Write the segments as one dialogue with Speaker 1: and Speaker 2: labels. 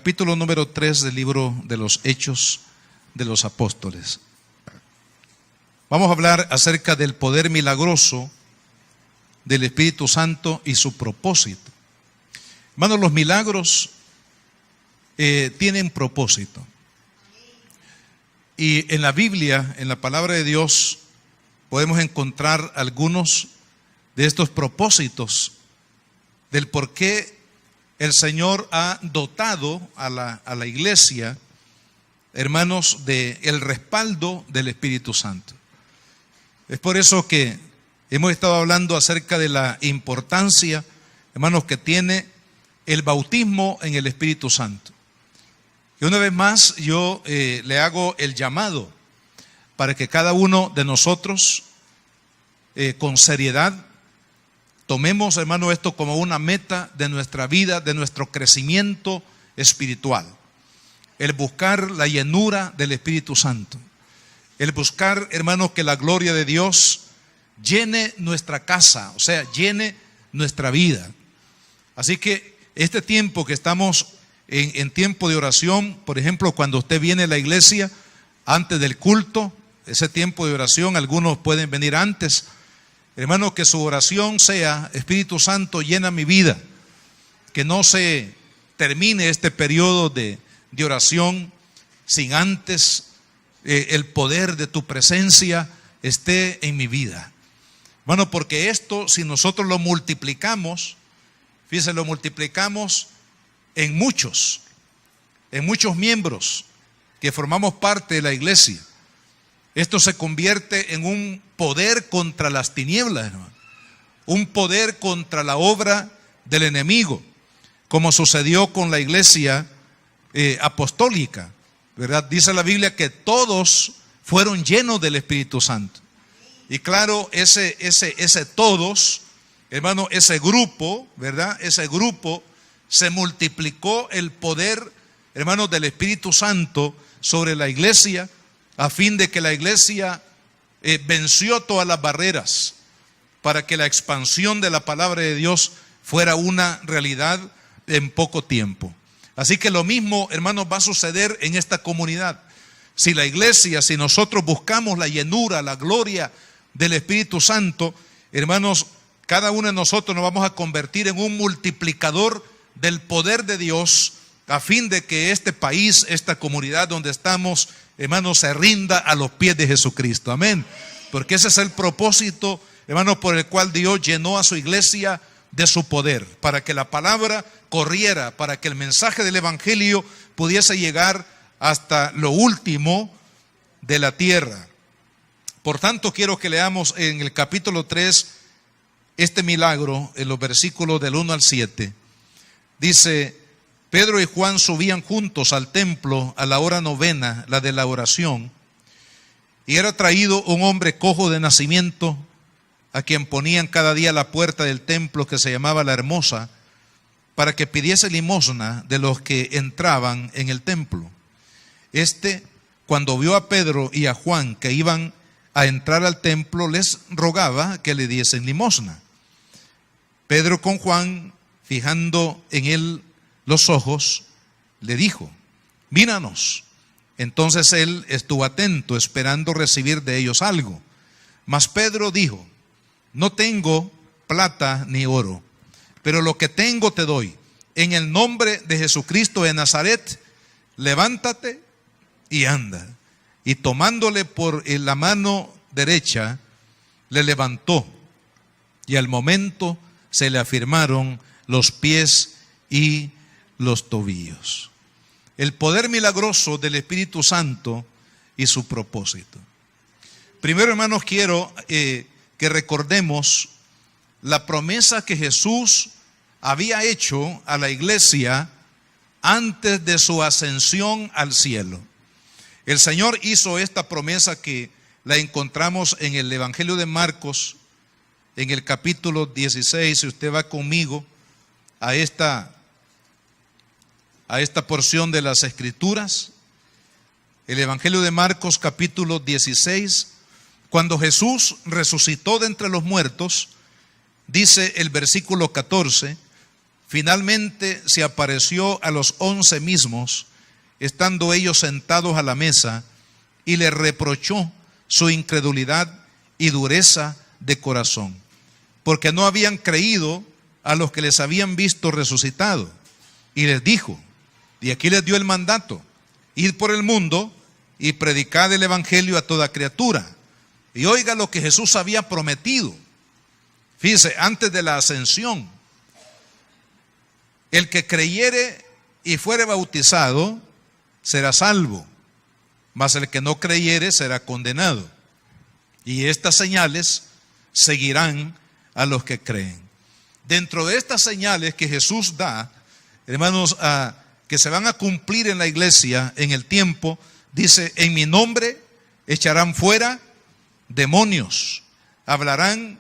Speaker 1: capítulo número 3 del libro de los Hechos de los Apóstoles. Vamos a hablar acerca del poder milagroso del Espíritu Santo y su propósito. Hermanos, los milagros tienen propósito. Y en la Biblia, en la palabra de Dios, podemos encontrar algunos de estos propósitos del por qué el Señor ha dotado a la iglesia, hermanos, del respaldo del Espíritu Santo. Es por eso que hemos estado hablando acerca de la importancia, hermanos, que tiene el bautismo en el Espíritu Santo. Y una vez más yo le hago el llamado para que cada uno de nosotros con seriedad tomemos, hermano, esto como una meta de nuestra vida, de nuestro crecimiento espiritual. El buscar la llenura del Espíritu Santo. El buscar, hermano, que la gloria de Dios llene nuestra casa, o sea, llene nuestra vida. Así que este tiempo que estamos en tiempo de oración, por ejemplo, cuando usted viene a la iglesia antes del culto, ese tiempo de oración, algunos pueden venir antes. Hermano, que su oración sea: Espíritu Santo, llena mi vida. Que no se termine este periodo de oración sin antes el poder de tu presencia esté en mi vida. Hermano, porque esto, si nosotros lo multiplicamos, fíjense, lo multiplicamos en muchos miembros que formamos parte de la iglesia. Esto se convierte en un poder contra las tinieblas, hermano. Un poder contra la obra del enemigo, como sucedió con la iglesia apostólica, ¿verdad? Dice la Biblia que todos fueron llenos del Espíritu Santo. Y claro, ese todos, hermano, ese grupo, ¿verdad? Ese grupo se multiplicó el poder, hermano, del Espíritu Santo sobre la iglesia, a fin de que la iglesia venció todas las barreras para que la expansión de la palabra de Dios fuera una realidad en poco tiempo. Así que lo mismo, hermanos, va a suceder en esta comunidad. Si la iglesia, si nosotros buscamos la llenura, la gloria del Espíritu Santo, hermanos, cada uno de nosotros nos vamos a convertir en un multiplicador del poder de Dios, a fin de que este país, esta comunidad donde estamos, hermanos, se rinda a los pies de Jesucristo. Amén. Porque ese es el propósito, hermanos, por el cual Dios llenó a su iglesia de su poder, para que la palabra corriera, para que el mensaje del evangelio pudiese llegar hasta lo último de la tierra. Por tanto, quiero que leamos en el capítulo 3 este milagro, en los versículos del 1 al 7. Dice: Pedro y Juan subían juntos al templo a la hora novena, la de la oración, y era traído un hombre cojo de nacimiento, a quien ponían cada día a la puerta del templo, que se llamaba La Hermosa, para que pidiese limosna de los que entraban en el templo. Este, cuando vio a Pedro y a Juan que iban a entrar al templo, les rogaba que le diesen limosna. Pedro, con Juan, fijando en él los ojos, le dijo: míranos. Entonces él estuvo atento, esperando recibir de ellos algo. Mas Pedro dijo: no tengo plata ni oro, pero lo que tengo te doy. En el nombre de Jesucristo de Nazaret, levántate y anda. Y tomándole por la mano derecha, le levantó, y al momento se le afirmaron los pies y los tobillos. El poder milagroso del Espíritu Santo y su propósito. Primero, hermanos, quiero que recordemos la promesa que Jesús había hecho a la iglesia antes de su ascensión al cielo. El Señor hizo esta promesa que la encontramos en el Evangelio de Marcos, en el capítulo 16. Si usted va conmigo a esta porción de las Escrituras, el Evangelio de Marcos, capítulo 16, cuando Jesús resucitó de entre los muertos, dice el versículo 14, Finalmente se apareció a los 11 mismos, estando ellos sentados a la mesa, y les reprochó su incredulidad y dureza de corazón, porque no habían creído a los que les habían visto resucitado. Y les dijo, y aquí les dio el mandato: id por el mundo y predicad el evangelio a toda criatura. Y oiga lo que Jesús había prometido. Fíjese, antes de la ascensión: el que creyere y fuere bautizado será salvo, mas el que no creyere será condenado. Y estas señales seguirán a los que creen. Dentro de estas señales que Jesús da, hermanos, que se van a cumplir en la iglesia en el tiempo, dice: en mi nombre echarán fuera demonios, hablarán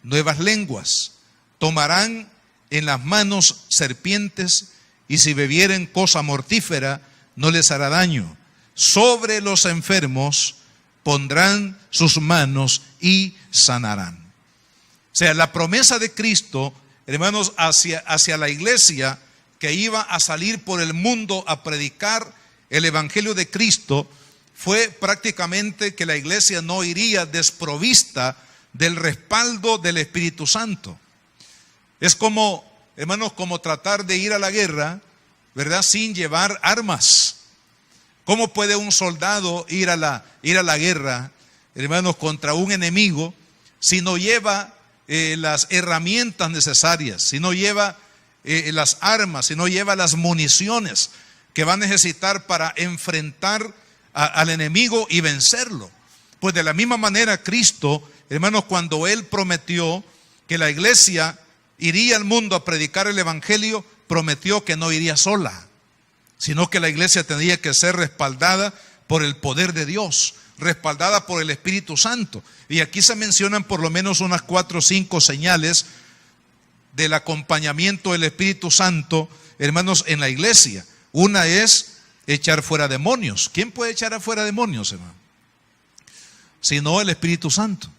Speaker 1: nuevas lenguas, tomarán en las manos serpientes, y si bebieren cosa mortífera no les hará daño. Sobre los enfermos pondrán sus manos y sanarán. O sea, la promesa de Cristo, hermanos, hacia la iglesia que iba a salir por el mundo a predicar el evangelio de Cristo, fue prácticamente que la iglesia no iría desprovista del respaldo del Espíritu Santo. Es como, hermanos, como tratar de ir a la guerra, ¿verdad?, sin llevar armas. ¿Cómo puede un soldado ir a la guerra, hermanos, contra un enemigo si no lleva las herramientas necesarias, si no lleva las armas, si no lleva las municiones que va a necesitar para enfrentar al enemigo y vencerlo? Pues de la misma manera Cristo, hermanos, cuando Él prometió que la iglesia iría al mundo a predicar el evangelio, prometió que no iría sola, sino que la iglesia tendría que ser respaldada por el poder de Dios, respaldada por el Espíritu Santo. Y aquí se mencionan por lo menos unas 4 o 5 señales del acompañamiento del Espíritu Santo, hermanos, en la iglesia. Una es echar fuera demonios. ¿Quién puede echar afuera demonios, hermano? Sino el Espíritu Santo,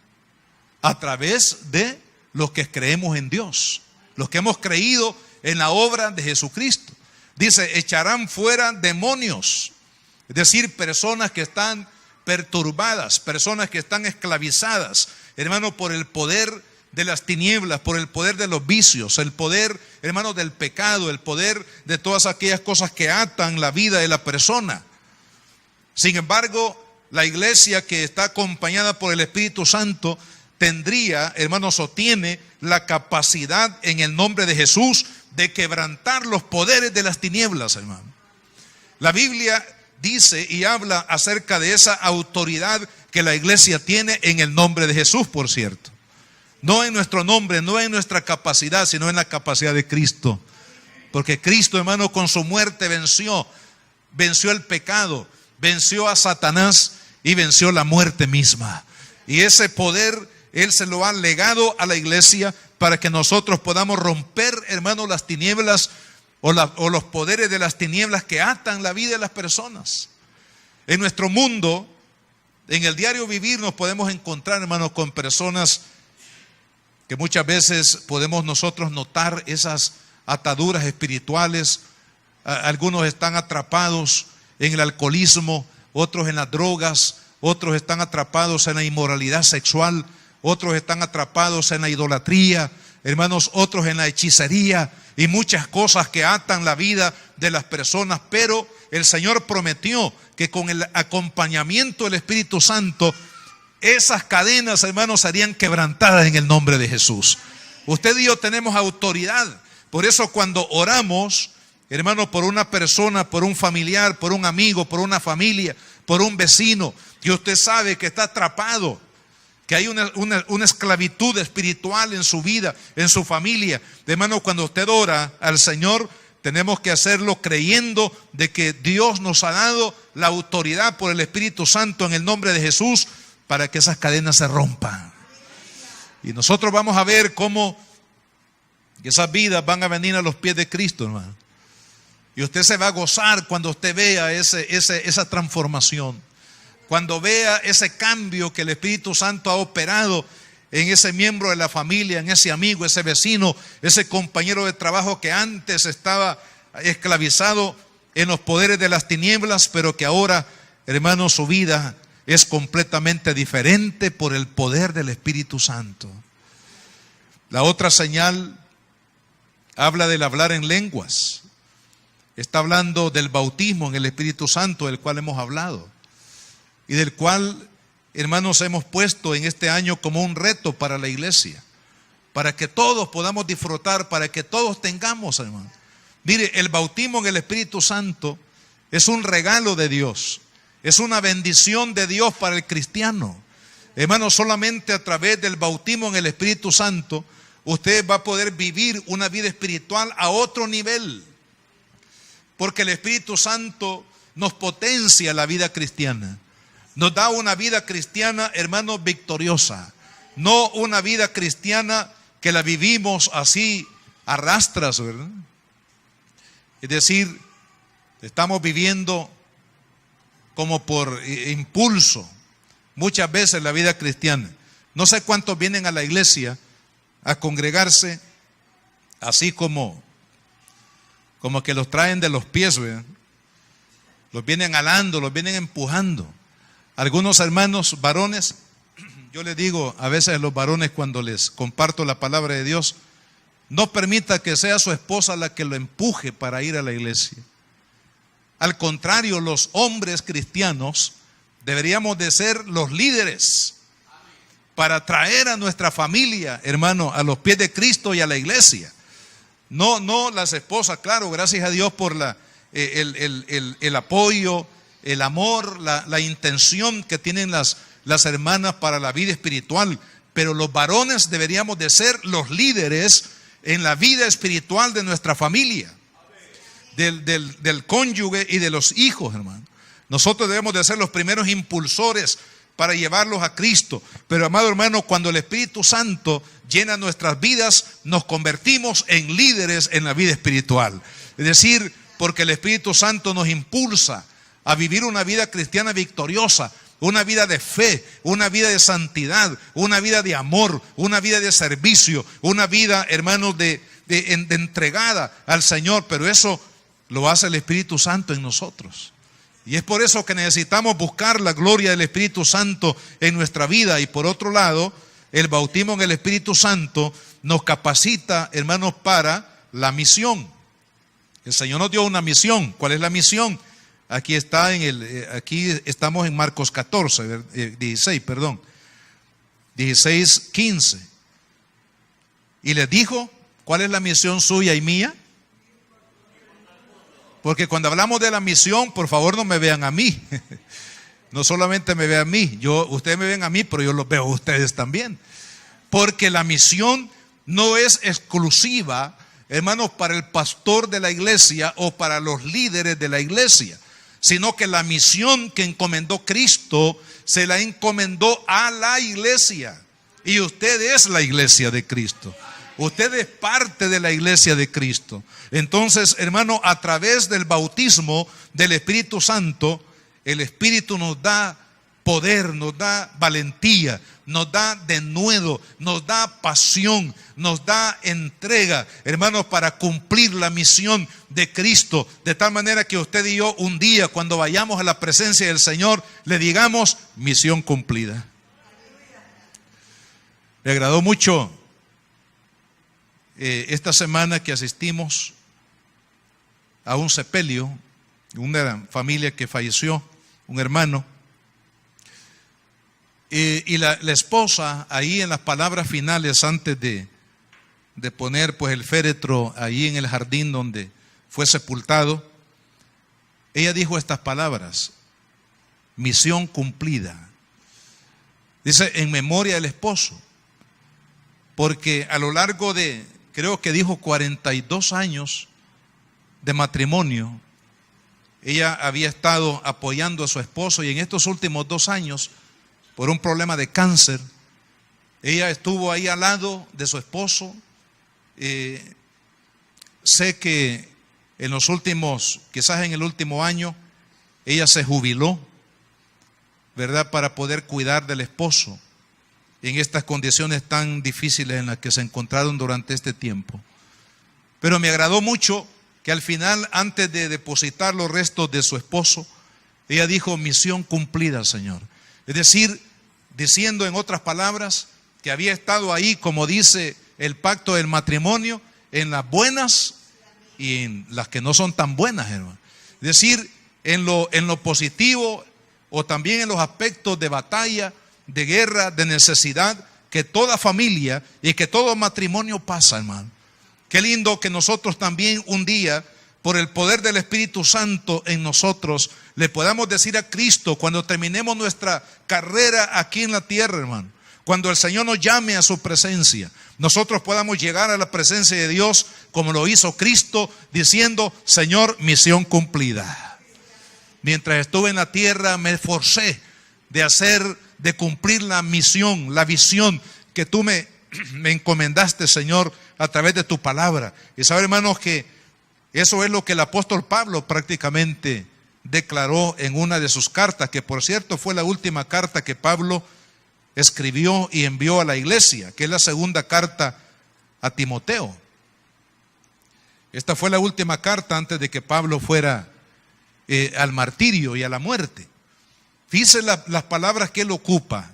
Speaker 1: a través de los que creemos en Dios, los que hemos creído en la obra de Jesucristo. Dice: echarán fuera demonios, es decir, personas que están perturbadas, personas que están esclavizadas, hermano, por el poder de las tinieblas, por el poder de los vicios, el poder, hermano, del pecado, el poder de todas aquellas cosas que atan la vida de la persona. Sin embargo, la iglesia que está acompañada por el Espíritu Santo tendría, hermanos, o tiene la capacidad en el nombre de Jesús de quebrantar los poderes de las tinieblas, hermano. La Biblia dice y habla acerca de esa autoridad que la iglesia tiene en el nombre de Jesús, por cierto. No en nuestro nombre, no en nuestra capacidad, sino en la capacidad de Cristo. Porque Cristo, hermano, con su muerte venció el pecado, venció a Satanás y venció la muerte misma. Y ese poder Él se lo ha legado a la iglesia para que nosotros podamos romper, hermano, las tinieblas o los poderes de las tinieblas que atan la vida de las personas. En nuestro mundo, en el diario vivir, nos podemos encontrar, hermano, con personas que muchas veces podemos nosotros notar esas ataduras espirituales. Algunos están atrapados en el alcoholismo, otros en las drogas, otros están atrapados en la inmoralidad sexual, otros están atrapados en la idolatría, hermanos, otros en la hechicería y muchas cosas que atan la vida de las personas. Pero el Señor prometió que con el acompañamiento del Espíritu Santo, esas cadenas, hermanos, serían quebrantadas en el nombre de Jesús. Usted y yo tenemos autoridad. Por eso cuando oramos, hermanos, por una persona, por un familiar, por un amigo, por una familia, por un vecino, que usted sabe que está atrapado, que hay una esclavitud espiritual en su vida, en su familia. Hermano, cuando usted ora al Señor, tenemos que hacerlo creyendo de que Dios nos ha dado la autoridad por el Espíritu Santo en el nombre de Jesús para que esas cadenas se rompan. Y nosotros vamos a ver cómo esas vidas van a venir a los pies de Cristo, hermano. Y usted se va a gozar cuando usted vea esa transformación. Cuando vea ese cambio que el Espíritu Santo ha operado en ese miembro de la familia, en ese amigo, ese vecino, ese compañero de trabajo que antes estaba esclavizado en los poderes de las tinieblas, pero que ahora, hermano, su vida es completamente diferente por el poder del Espíritu Santo. La otra señal habla del hablar en lenguas. Está hablando del bautismo en el Espíritu Santo, del cual hemos hablado y del cual, hermanos, hemos puesto en este año como un reto para la iglesia, para que todos podamos disfrutar, para que todos tengamos, hermano. Mire, el bautismo en el Espíritu Santo es un regalo de Dios, es una bendición de Dios para el cristiano. Hermano, solamente a través del bautismo en el Espíritu Santo usted va a poder vivir una vida espiritual a otro nivel, porque el Espíritu Santo nos potencia la vida cristiana. Nos da una vida cristiana, hermano, victoriosa. No una vida cristiana que la vivimos así a rastras, ¿verdad? Es decir, estamos viviendo como por impulso muchas veces la vida cristiana. No sé cuántos vienen a la iglesia a congregarse así como que los traen de los pies, ¿verdad? Los vienen alando, los vienen empujando. Algunos hermanos varones, yo les digo a veces a los varones cuando les comparto la palabra de Dios, no permita que sea su esposa la que lo empuje para ir a la iglesia. Al contrario, los hombres cristianos deberíamos de ser los líderes para traer a nuestra familia, hermano, a los pies de Cristo y a la iglesia. No las esposas, claro, gracias a Dios por el apoyo, el amor, la intención que tienen las hermanas para la vida espiritual, pero los varones deberíamos de ser los líderes en la vida espiritual de nuestra familia, del cónyuge y de los hijos, hermano. Nosotros debemos de ser los primeros impulsores para llevarlos a Cristo. Pero, amado hermano, cuando el Espíritu Santo llena nuestras vidas, nos convertimos en líderes en la vida espiritual. Es decir, porque el Espíritu Santo nos impulsa a vivir una vida cristiana victoriosa, una vida de fe, una vida de santidad, una vida de amor, una vida de servicio, una vida, hermanos, de entregada al Señor. Pero eso lo hace el Espíritu Santo en nosotros. Y es por eso que necesitamos buscar la gloria del Espíritu Santo en nuestra vida. Y por otro lado, el bautismo en el Espíritu Santo nos capacita, hermanos, para la misión. El Señor nos dio una misión. ¿Cuál es la misión? Aquí estamos en Marcos 16, 15. Y les dijo, ¿cuál es la misión suya y mía? Porque cuando hablamos de la misión, por favor no me vean a mí. No solamente me vean a mí, ustedes me ven a mí, pero yo los veo a ustedes también. Porque la misión no es exclusiva, hermanos, para el pastor de la iglesia o para los líderes de la iglesia, sino que la misión que encomendó Cristo se la encomendó a la iglesia. Y usted es la iglesia de Cristo. Usted es parte de la iglesia de Cristo. Entonces, hermano, a través del bautismo del Espíritu Santo, el Espíritu nos da poder, nos da valentía, nos da denuedo, nos da pasión, nos da entrega, hermanos, para cumplir la misión de Cristo. De tal manera que usted y yo un día, cuando vayamos a la presencia del Señor, le digamos, misión cumplida. Me agradó mucho esta semana que asistimos a un sepelio, una familia que falleció, un hermano, y la esposa ahí en las palabras finales antes de poner pues el féretro ahí en el jardín donde fue sepultado, ella dijo estas palabras: misión cumplida. Dice, en memoria del esposo, porque a lo largo de, creo que dijo 42 años de matrimonio, ella había estado apoyando a su esposo, y en estos últimos 2 años, por un problema de cáncer, ella estuvo ahí al lado de su esposo. Sé que en los últimos, quizás en el último año, ella se jubiló, ¿verdad?, para poder cuidar del esposo. en estas condiciones tan difíciles en las que se encontraron durante este tiempo. Pero me agradó mucho que al final, antes de depositar los restos de su esposo, ella dijo: misión cumplida, Señor. Es decir, diciendo en otras palabras que había estado ahí, como dice el pacto del matrimonio, en las buenas y en las que no son tan buenas, hermano. Es decir, en lo positivo o también en los aspectos de batalla, de guerra, de necesidad, que toda familia y que todo matrimonio pasa, hermano. Qué lindo que nosotros también un día, por el poder del Espíritu Santo en nosotros, le podamos decir a Cristo cuando terminemos nuestra carrera aquí en la tierra, hermano. Cuando el Señor nos llame a su presencia, nosotros podamos llegar a la presencia de Dios como lo hizo Cristo, diciendo: Señor, misión cumplida. Mientras estuve en la tierra me esforcé de cumplir la misión, la visión que tú me encomendaste, Señor, a través de tu palabra. Y sabe, hermanos, que eso es lo que el apóstol Pablo prácticamente declaró en una de sus cartas, que por cierto fue la última carta que Pablo escribió y envió a la iglesia, que es la segunda carta a Timoteo. Esta fue la última carta antes de que Pablo fuera al martirio y a la muerte. Fíjense las palabras que él ocupa.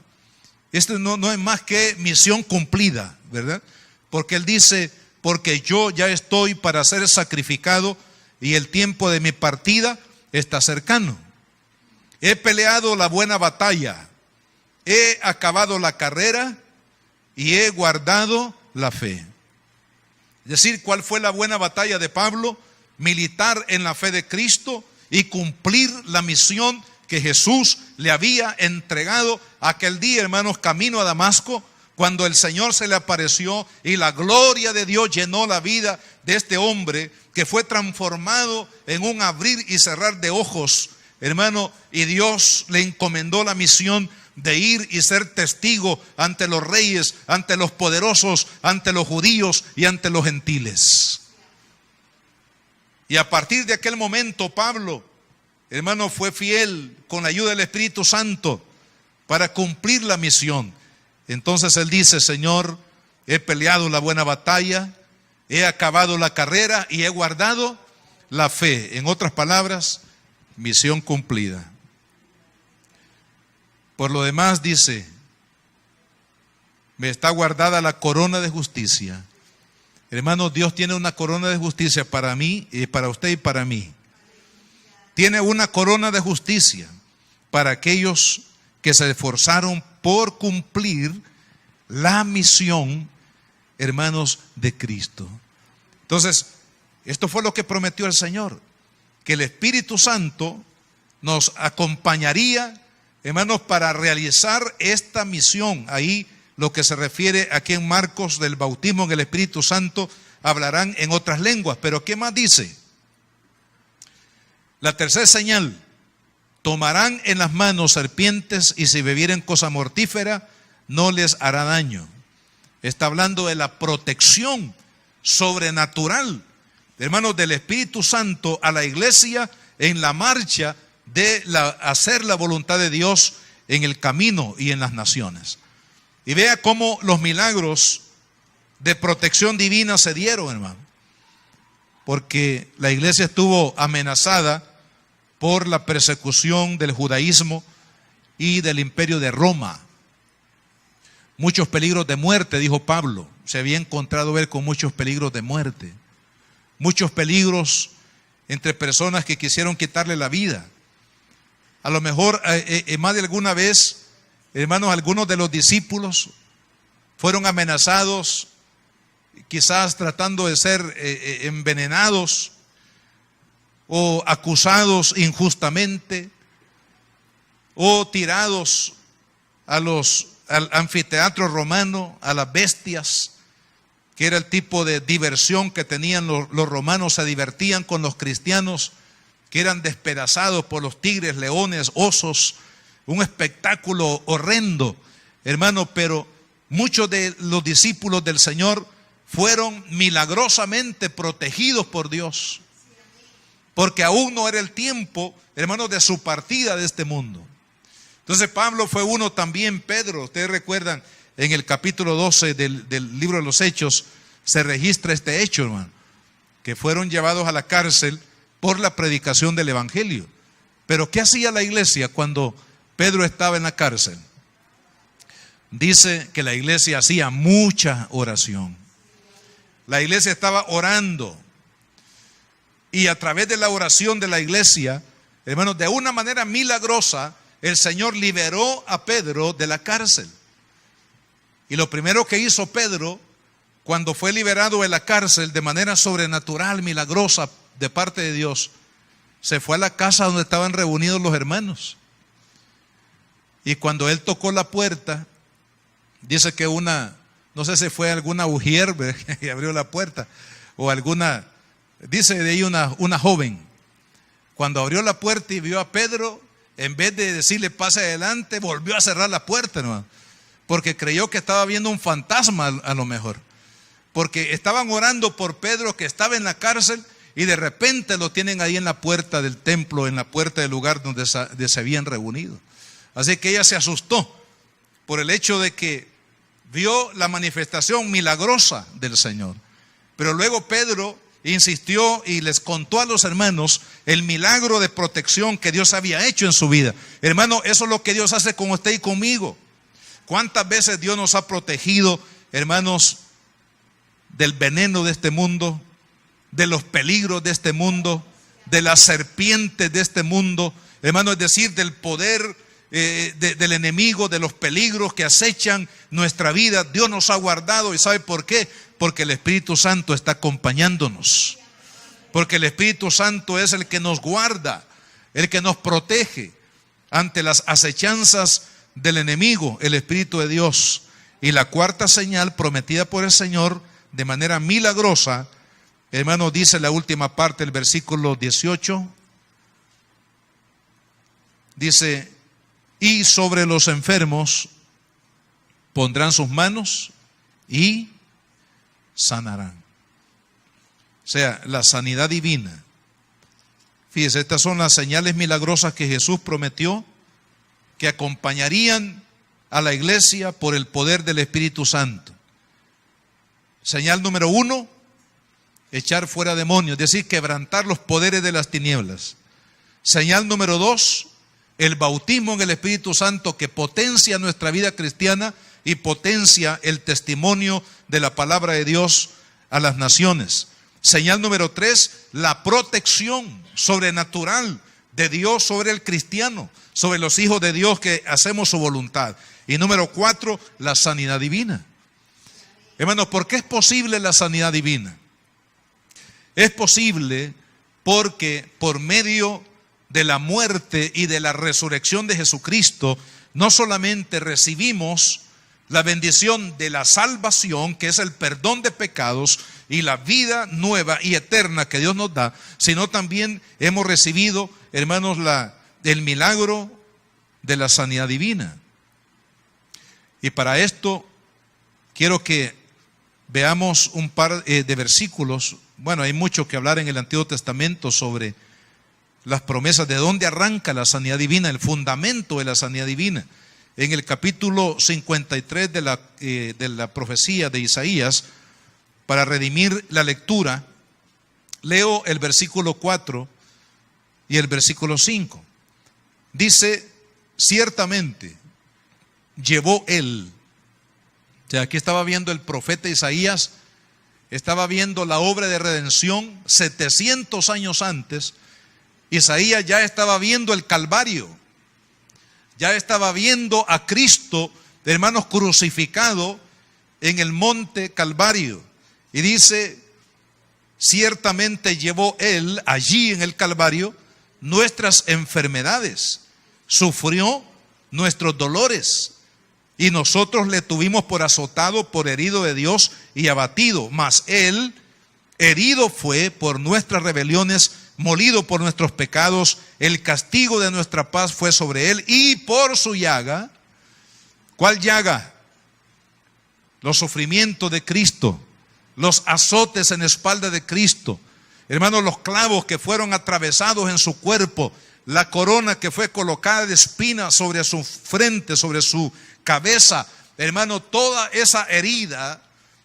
Speaker 1: Esto no es más que misión cumplida, ¿verdad? Porque él dice: porque yo ya estoy para ser sacrificado y el tiempo de mi partida está cercano. He peleado la buena batalla, he acabado la carrera y he guardado la fe. Es decir, ¿cuál fue la buena batalla de Pablo? Militar en la fe de Cristo y cumplir la misión que Jesús le había entregado aquel día, hermanos, camino a Damasco, cuando el Señor se le apareció y la gloria de Dios llenó la vida de este hombre, que fue transformado en un abrir y cerrar de ojos, hermano, y Dios le encomendó la misión de ir y ser testigo ante los reyes, ante los poderosos, ante los judíos y ante los gentiles. Y a partir de aquel momento Pablo, hermano, fue fiel con la ayuda del Espíritu Santo para cumplir la misión. Entonces él dice: Señor, he peleado la buena batalla, he acabado la carrera y he guardado la fe. En otras palabras, misión cumplida. Por lo demás dice: me está guardada la corona de justicia. Hermanos, Dios tiene una corona de justicia para mí y para usted y para mí. Tiene una corona de justicia para aquellos que se esforzaron por cumplir la misión, hermanos, de Cristo. Entonces, esto fue lo que prometió el Señor, que el Espíritu Santo nos acompañaría, hermanos, para realizar esta misión. Ahí lo que se refiere aquí en Marcos del bautismo en el Espíritu Santo, hablarán en otras lenguas. Pero ¿qué más dice? La tercera señal: tomarán en las manos serpientes y si bebieren cosa mortífera no les hará daño. Está hablando de la protección sobrenatural, hermanos, del Espíritu Santo a la iglesia en la marcha de hacer la voluntad de Dios en el camino y en las naciones. Y vea cómo los milagros de protección divina se dieron, hermano, porque la iglesia estuvo amenazada por la persecución del judaísmo y del imperio de Roma. Muchos peligros de muerte, dijo Pablo, se había encontrado ver con muchos peligros de muerte, muchos peligros entre personas que quisieron quitarle la vida. A lo mejor más de alguna vez, hermanos, algunos de los discípulos fueron amenazados, quizás tratando de ser envenenados o acusados injustamente o tirados al anfiteatro romano, a las bestias, que era el tipo de diversión que tenían los romanos. Se divertían con los cristianos que eran despedazados por los tigres, leones, osos, un espectáculo horrendo, hermano. Pero muchos de los discípulos del Señor fueron milagrosamente protegidos por Dios, porque aún no era el tiempo, hermanos, de su partida de este mundo. Entonces Pablo fue uno también, Pedro, ustedes recuerdan, en el capítulo 12 del libro de los Hechos, se registra este hecho, hermano, que fueron llevados a la cárcel por la predicación del evangelio. Pero ¿qué hacía la iglesia cuando Pedro estaba en la cárcel? Dice que la iglesia hacía mucha oración. La iglesia estaba orando. Y a través de la oración de la iglesia, hermanos, de una manera milagrosa, el Señor liberó a Pedro de la cárcel. Y lo primero que hizo Pedro, cuando fue liberado de la cárcel de manera sobrenatural, milagrosa de parte de Dios, se fue a la casa donde estaban reunidos los hermanos. Y cuando él tocó la puerta, dice que no sé si fue alguna mujer que abrió la puerta, o alguna, dice de ahí una joven. Cuando abrió la puerta y vio a Pedro, en vez de decirle pase adelante, volvió a cerrar la puerta, hermano, porque creyó que estaba viendo un fantasma a lo mejor. Porque estaban orando por Pedro, que estaba en la cárcel, y de repente lo tienen ahí en la puerta del templo, en la puerta del lugar donde se habían reunido. Así que ella se asustó por el hecho de que vio la manifestación milagrosa del Señor. Pero luego Pedro insistió y les contó a los hermanos el milagro de protección que Dios había hecho en su vida. Hermano, eso es lo que Dios hace con usted y conmigo. ¿Cuántas veces Dios nos ha protegido, hermanos, del veneno de este mundo, de los peligros de este mundo, de las serpientes de este mundo, hermano, es decir, del poder del enemigo, de los peligros que acechan nuestra vida? Dios nos ha guardado. ¿Y sabe por qué? Porque el Espíritu Santo está acompañándonos, porque el Espíritu Santo es el que nos guarda, el que nos protege ante las acechanzas del enemigo, el Espíritu de Dios. Y la cuarta señal prometida por el Señor de manera milagrosa, hermano, dice la última parte del versículo 18, dice: y sobre los enfermos pondrán sus manos y sanarán. O sea, la sanidad divina. Fíjese, estas son las señales milagrosas que Jesús prometió, que acompañarían a la iglesia por el poder del Espíritu Santo. Señal número 1, echar fuera demonios, es decir, quebrantar los poderes de las tinieblas. Señal número 2, el bautismo en el Espíritu Santo, que potencia nuestra vida cristiana y potencia el testimonio de la palabra de Dios a las naciones. Señal número 3, la protección sobrenatural de Dios sobre el cristiano, sobre los hijos de Dios que hacemos su voluntad. Y número 4, la sanidad divina. Hermanos, ¿por qué es posible la sanidad divina? Es posible porque por medio de la muerte y de la resurrección de Jesucristo, no solamente recibimos la bendición de la salvación, que es el perdón de pecados y la vida nueva y eterna que Dios nos da, sino también hemos recibido, hermanos, el milagro de la sanidad divina. Y para esto quiero que veamos un par de versículos. Bueno, hay mucho que hablar en el Antiguo Testamento sobre las promesas, de dónde arranca la sanidad divina, el fundamento de la sanidad divina. En el capítulo 53 de la profecía de Isaías, para redimir la lectura, leo el versículo 4 y el versículo 5. Dice: ciertamente llevó él. O sea, aquí estaba viendo el profeta Isaías, estaba viendo la obra de redención 700 años antes. Isaías ya estaba viendo el Calvario, ya estaba viendo a Cristo, hermanos, crucificado en el monte Calvario. Y dice: ciertamente llevó él allí en el Calvario nuestras enfermedades, sufrió nuestros dolores, y nosotros le tuvimos por azotado, por herido de Dios y abatido. Mas él herido fue por nuestras rebeliones, molido por nuestros pecados. El castigo de nuestra paz fue sobre él, y por su llaga. ¿Cuál llaga? Los sufrimientos de Cristo, los azotes en la espalda de Cristo, hermanos, los clavos que fueron atravesados en su cuerpo, la corona que fue colocada de espinas sobre su frente, sobre su cabeza, hermano, toda esa herida.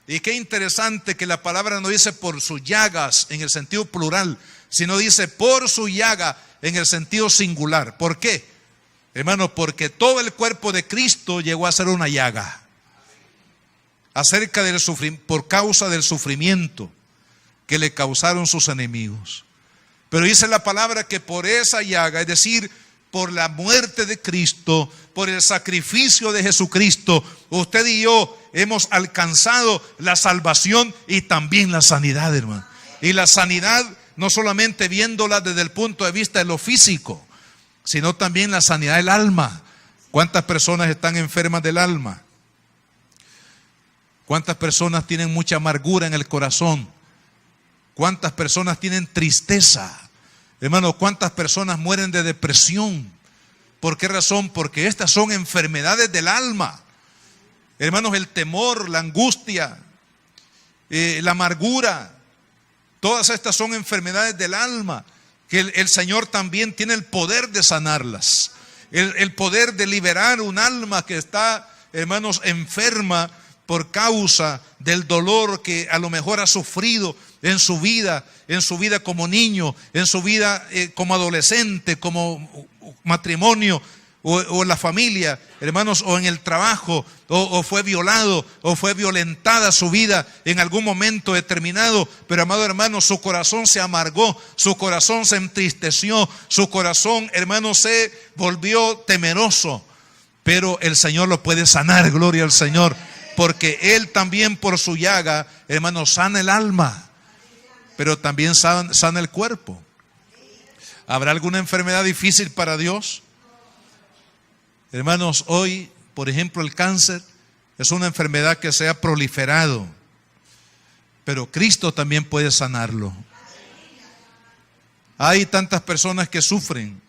Speaker 1: Y qué interesante que la palabra no dice por sus llagas en el sentido plural, sino dice por su llaga en el sentido singular. ¿Por qué? Hermano, porque todo el cuerpo de Cristo llegó a ser una llaga acerca del por causa del sufrimiento que le causaron sus enemigos. Pero dice la palabra que por esa llaga, es decir, por la muerte de Cristo, por el sacrificio de Jesucristo, usted y yo hemos alcanzado la salvación y también la sanidad, hermano. Y la sanidad no solamente viéndola desde el punto de vista de lo físico, sino también la sanidad del alma. ¿Cuántas personas están enfermas del alma? ¿Cuántas personas tienen mucha amargura en el corazón? ¿Cuántas personas tienen tristeza? Hermano, ¿cuántas personas mueren de depresión? ¿Por qué razón? Porque estas son enfermedades del alma. Hermanos, el temor, la angustia, la amargura, todas estas son enfermedades del alma, que el Señor también tiene el poder de sanarlas, el poder de liberar un alma que está, hermanos, enferma por causa del dolor que a lo mejor ha sufrido en su vida como niño, en su vida como adolescente, como matrimonio, o en la familia, hermanos, o en el trabajo, o fue violado, o fue violentada su vida en algún momento determinado. Pero, amado hermano, su corazón se amargó, su corazón se entristeció, su corazón, hermano, se volvió temeroso. Pero el Señor lo puede sanar, gloria al Señor, porque Él también por su llaga, hermano, sana el alma, pero también sana el cuerpo. ¿Habrá alguna enfermedad difícil para Dios? Hermanos, hoy, por ejemplo, el cáncer es una enfermedad que se ha proliferado, pero Cristo también puede sanarlo. Hay tantas personas que sufren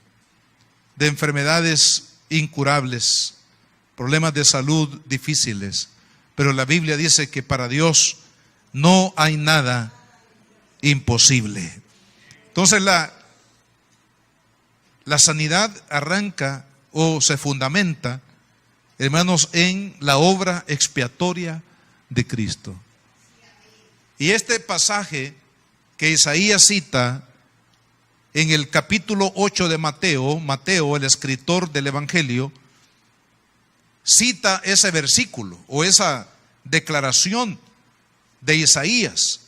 Speaker 1: de enfermedades incurables, problemas de salud difíciles, pero la Biblia dice que para Dios no hay nada imposible. Entonces la sanidad arranca o se fundamenta, hermanos, en la obra expiatoria de Cristo. Y este pasaje que Isaías cita en el capítulo 8 de Mateo, el escritor del Evangelio, cita ese versículo o esa declaración de Isaías.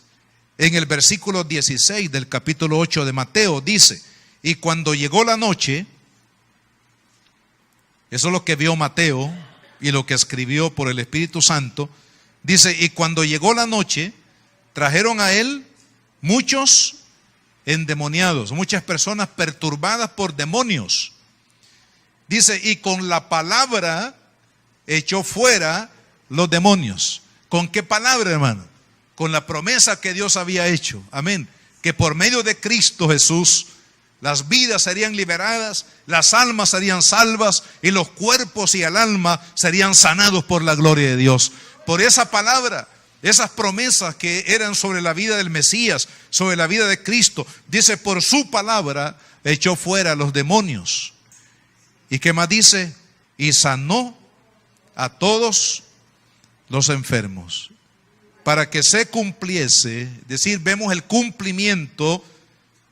Speaker 1: En el versículo 16 del capítulo 8 de Mateo dice: y cuando llegó la noche, eso es lo que vio Mateo y lo que escribió por el Espíritu Santo, dice: y cuando llegó la noche, trajeron a él muchos endemoniados, muchas personas perturbadas por demonios. Dice: y con la palabra echó fuera los demonios. ¿Con qué palabra, hermano? Con la promesa que Dios había hecho. Amén. Que por medio de Cristo Jesús las vidas serían liberadas, las almas serían salvas y los cuerpos y el alma serían sanados por la gloria de Dios. Por esa palabra, esas promesas que eran sobre la vida del Mesías, sobre la vida de Cristo, dice: por su palabra echó fuera los demonios. ¿Y qué más dice? Y sanó a todos los enfermos, para que se cumpliese, es decir, vemos el cumplimiento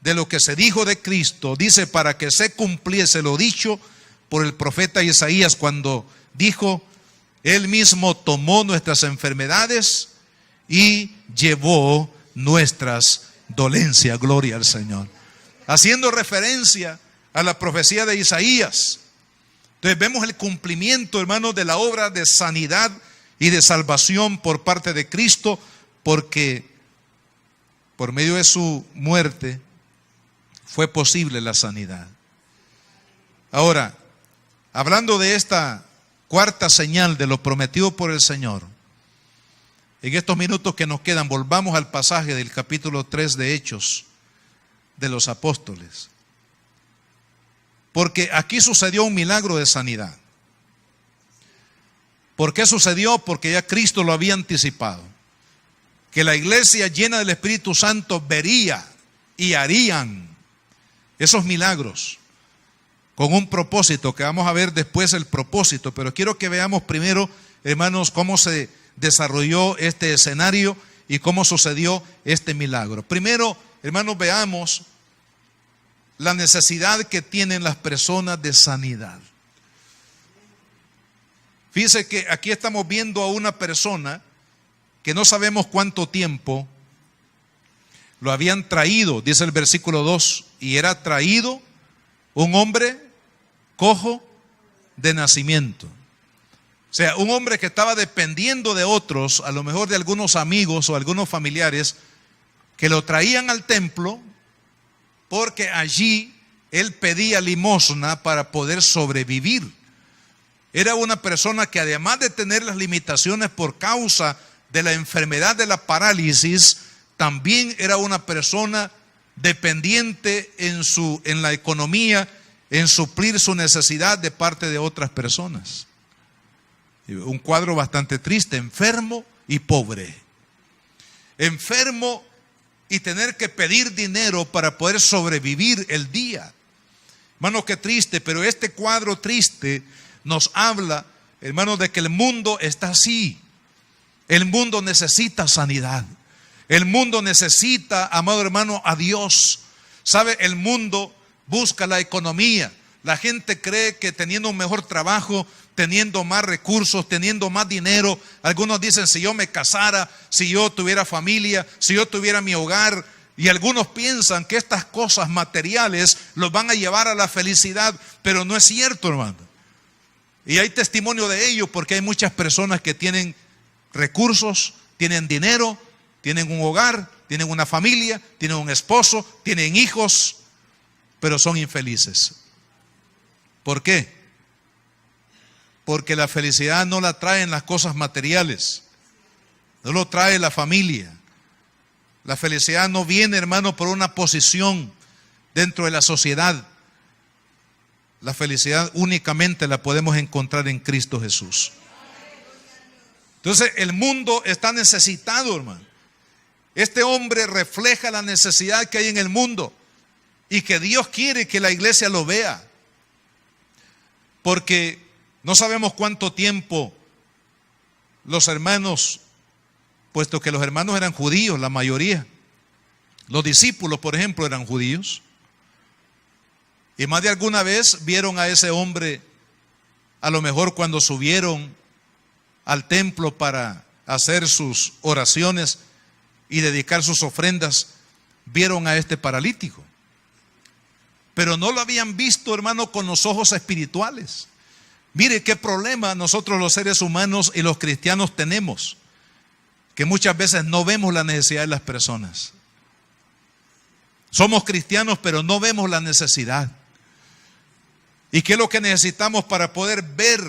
Speaker 1: de lo que se dijo de Cristo. Dice: para que se cumpliese lo dicho por el profeta Isaías cuando dijo: Él mismo tomó nuestras enfermedades y llevó nuestras dolencias. Gloria al Señor. Haciendo referencia a la profecía de Isaías. Entonces vemos el cumplimiento, hermanos, de la obra de sanidad y de salvación por parte de Cristo, porque por medio de su muerte fue posible la sanidad. Ahora, hablando de esta cuarta señal de lo prometido por el Señor, en estos minutos que nos quedan, volvamos al pasaje del capítulo 3 de Hechos de los Apóstoles. Porque aquí sucedió un milagro de sanidad. ¿Por qué sucedió? Porque ya Cristo lo había anticipado. Que la iglesia llena del Espíritu Santo vería y harían esos milagros con un propósito, que vamos a ver después el propósito, pero quiero que veamos primero hermanos, cómo se desarrolló este escenario y cómo sucedió este milagro. Primero, hermanos, veamos la necesidad que tienen las personas de sanidad. Fíjense que aquí estamos viendo a una persona que no sabemos cuánto tiempo lo habían traído, dice el versículo 2, y era traído un hombre cojo de nacimiento. O sea, un hombre que estaba dependiendo de otros, a lo mejor de algunos amigos o algunos familiares, que lo traían al templo, porque allí él pedía limosna para poder sobrevivir. Era una persona que, además de tener las limitaciones por causa de la enfermedad de la parálisis, también era una persona dependiente en la economía, en suplir su necesidad de parte de otras personas. Un cuadro bastante triste, enfermo y pobre. Enfermo y tener que pedir dinero para poder sobrevivir el día. Hermanos, qué triste, pero este cuadro triste nos habla, hermanos, de que el mundo está así. El mundo necesita sanidad. El mundo necesita, amado hermano, a Dios. ¿Sabe? El mundo busca la economía. La gente cree que teniendo un mejor trabajo, teniendo más recursos, teniendo más dinero, algunos dicen, si yo me casara, si yo tuviera familia, si yo tuviera mi hogar, y algunos piensan que estas cosas materiales los van a llevar a la felicidad, pero no es cierto, hermano. Y hay testimonio de ello porque hay muchas personas que tienen recursos, tienen dinero, tienen un hogar, tienen una familia, tienen un esposo, tienen hijos, pero son infelices. ¿Por qué? Porque la felicidad no la traen las cosas materiales, no lo trae la familia. La felicidad no viene, hermano, por una posición dentro de la sociedad. La felicidad únicamente la podemos encontrar en Cristo Jesús. Entonces el mundo está necesitado, hermano. Este hombre refleja la necesidad que hay en el mundo y que Dios quiere que la iglesia lo vea. Porque no sabemos cuánto tiempo los hermanos, puesto que los hermanos eran judíos, la mayoría. Los discípulos, por ejemplo, eran judíos. Y más de alguna vez vieron a ese hombre, a lo mejor cuando subieron al templo para hacer sus oraciones y dedicar sus ofrendas, vieron a este paralítico. Pero no lo habían visto, hermano, con los ojos espirituales. Mire qué problema nosotros los seres humanos y los cristianos tenemos, que muchas veces no vemos la necesidad de las personas. Somos cristianos, pero no vemos la necesidad. ¿Y qué es lo que necesitamos para poder ver,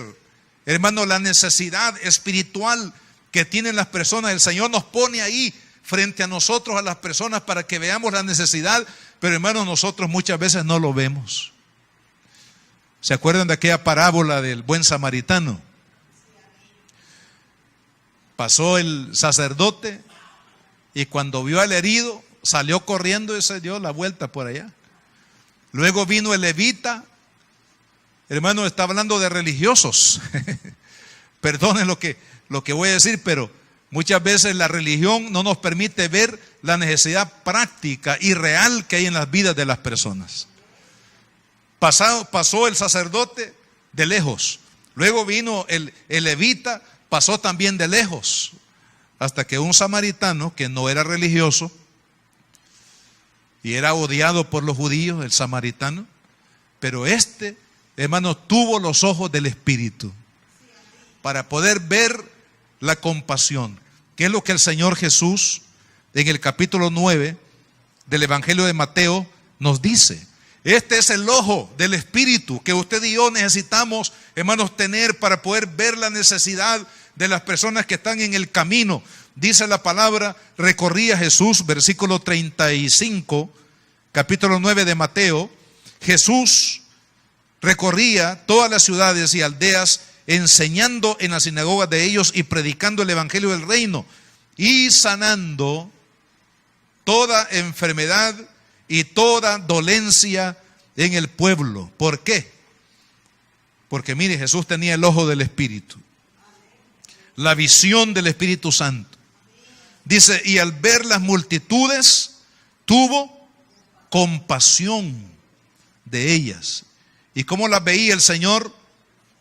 Speaker 1: hermano, la necesidad espiritual que tienen las personas? El Señor nos pone ahí frente a nosotros, a las personas, para que veamos la necesidad, pero hermano, nosotros muchas veces no lo vemos. ¿Se acuerdan de aquella parábola del buen samaritano? Pasó el sacerdote y cuando vio al herido, salió corriendo y se dio la vuelta por allá. Luego vino el levita. Hermano, está hablando de religiosos. Perdonen lo que voy a decir, pero muchas veces la religión no nos permite ver la necesidad práctica y real que hay en las vidas de las personas. Pasó el sacerdote de lejos. Luego vino el levita, pasó también de lejos. Hasta que un samaritano que no era religioso y era odiado por los judíos, el samaritano, pero hermano, tuvo los ojos del Espíritu para poder ver la compasión, que es lo que el Señor Jesús en el capítulo 9 del Evangelio de Mateo nos dice. Este es el ojo del Espíritu que usted y yo necesitamos, hermanos, tener para poder ver la necesidad de las personas que están en el camino. Dice la palabra, recorría Jesús, versículo 35, capítulo 9 de Mateo. Jesús recorría todas las ciudades y aldeas, enseñando en las sinagogas de ellos y predicando el evangelio del reino y sanando toda enfermedad y toda dolencia en el pueblo. ¿Por qué? Porque mire, Jesús tenía el ojo del Espíritu. la visión del Espíritu Santo. Dice, y al ver las multitudes, tuvo compasión de ellas. ¿Y cómo las veía el Señor?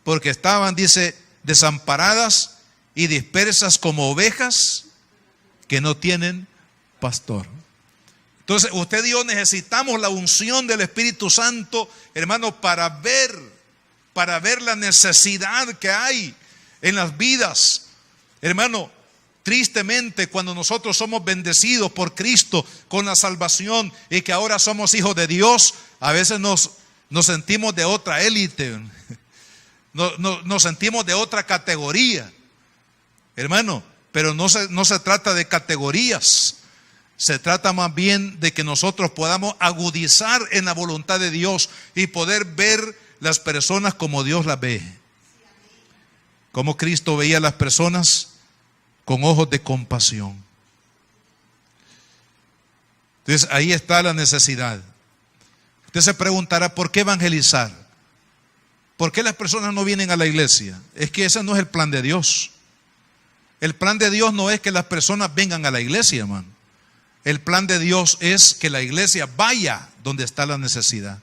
Speaker 1: Porque estaban, dice, desamparadas y dispersas como ovejas que no tienen pastor. Entonces, usted y yo necesitamos la unción del Espíritu Santo, hermano, para ver la necesidad que hay en las vidas. Hermano, tristemente, cuando nosotros somos bendecidos por Cristo con la salvación y que ahora somos hijos de Dios, a veces nos sentimos de otra élite, nos sentimos de otra categoría, hermano. Pero no se trata de categorías, se trata más bien de que nosotros podamos agudizar en la voluntad de Dios y poder ver las personas como Dios las ve. Como Cristo veía a las personas con ojos de compasión. Entonces ahí está la necesidad. Usted se preguntará, ¿por qué evangelizar? ¿Por qué las personas no vienen a la iglesia? Es que ese no es el plan de Dios. El plan de Dios no es que las personas vengan a la iglesia, hermano. El plan de Dios es que la iglesia vaya donde está la necesidad.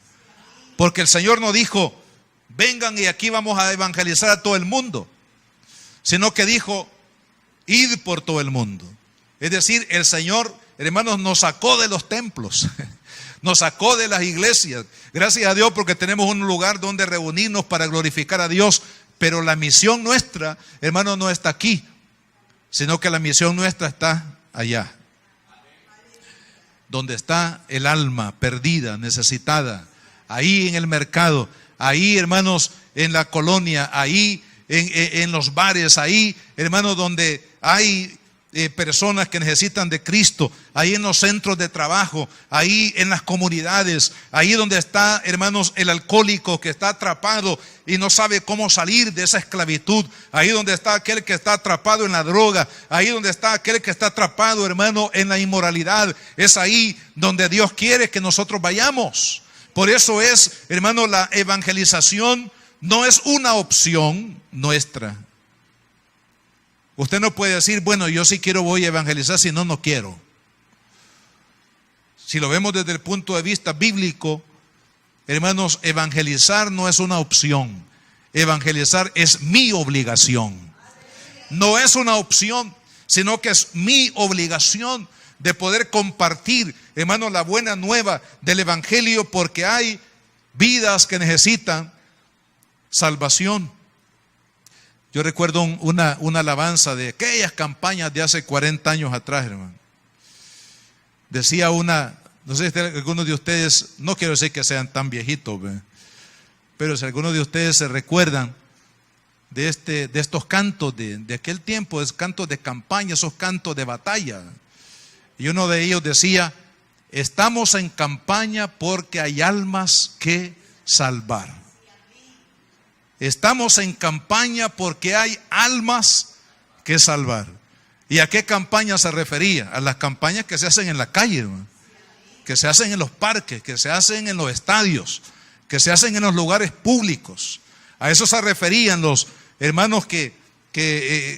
Speaker 1: Porque el Señor no dijo, vengan y aquí vamos a evangelizar a todo el mundo, sino que dijo, id por todo el mundo. Es decir, el Señor, hermanos, nos sacó de los templos, nos sacó de las iglesias. Gracias a Dios porque tenemos un lugar donde reunirnos para glorificar a Dios. Pero la misión nuestra, hermanos, no está aquí, sino que la misión nuestra está allá, donde está el alma perdida, necesitada, ahí en el mercado, ahí, hermanos, en la colonia, ahí en los bares, ahí, hermanos, donde hay personas que necesitan de Cristo, ahí en los centros de trabajo, ahí en las comunidades, ahí donde está, hermanos, el alcohólico que está atrapado y no sabe cómo salir de esa esclavitud, ahí donde está aquel que está atrapado en la droga, ahí donde está aquel que está atrapado, hermano, en la inmoralidad. Es ahí donde Dios quiere que nosotros vayamos. Por eso es, hermano, la evangelización no es una opción nuestra. Usted no puede decir, bueno, yo sí quiero, voy a evangelizar, si no, no quiero. Si lo vemos desde el punto de vista bíblico, hermanos, evangelizar no es una opción. Evangelizar es mi obligación. No es una opción, sino que es mi obligación de poder compartir, hermanos, la buena nueva del evangelio, porque hay vidas que necesitan salvación. Yo recuerdo una alabanza de aquellas campañas de hace 40 años atrás, hermano. Decía no sé si algunos de ustedes, no quiero decir que sean tan viejitos, pero si algunos de ustedes se recuerdan de estos cantos de aquel tiempo, esos cantos de campaña, esos cantos de batalla. Y uno de ellos decía, estamos en campaña porque hay almas que salvar. Estamos en campaña porque hay almas que salvar. ¿Y a qué campaña se refería? A las campañas que se hacen en la calle, hermano, que se hacen en los parques, que se hacen en los estadios, que se hacen en los lugares públicos. A eso se referían los hermanos que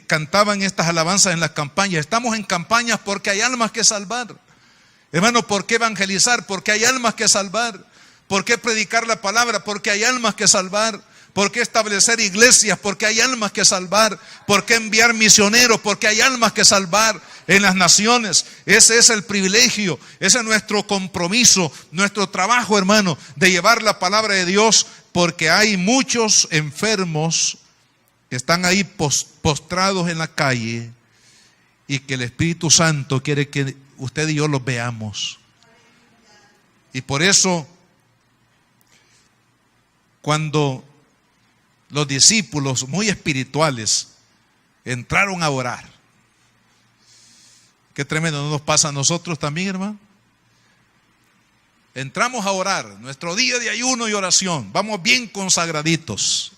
Speaker 1: cantaban estas alabanzas en las campañas. Estamos en campañas porque hay almas que salvar. Hermano, ¿por qué evangelizar? Porque hay almas que salvar. ¿Por qué predicar la palabra? Porque hay almas que salvar. ¿Por qué establecer iglesias? Porque hay almas que salvar. ¿Por qué enviar misioneros? Porque hay almas que salvar en las naciones. Ese es el privilegio, ese es nuestro compromiso, nuestro trabajo, hermano, de llevar la palabra de Dios, porque hay muchos enfermos que están ahí postrados en la calle y que el Espíritu Santo quiere que usted y yo los veamos. Y por eso, cuando los discípulos muy espirituales entraron a orar, qué tremendo, ¿no nos pasa a nosotros también, hermano? Entramos a orar, nuestro día de ayuno y oración, vamos bien consagraditos,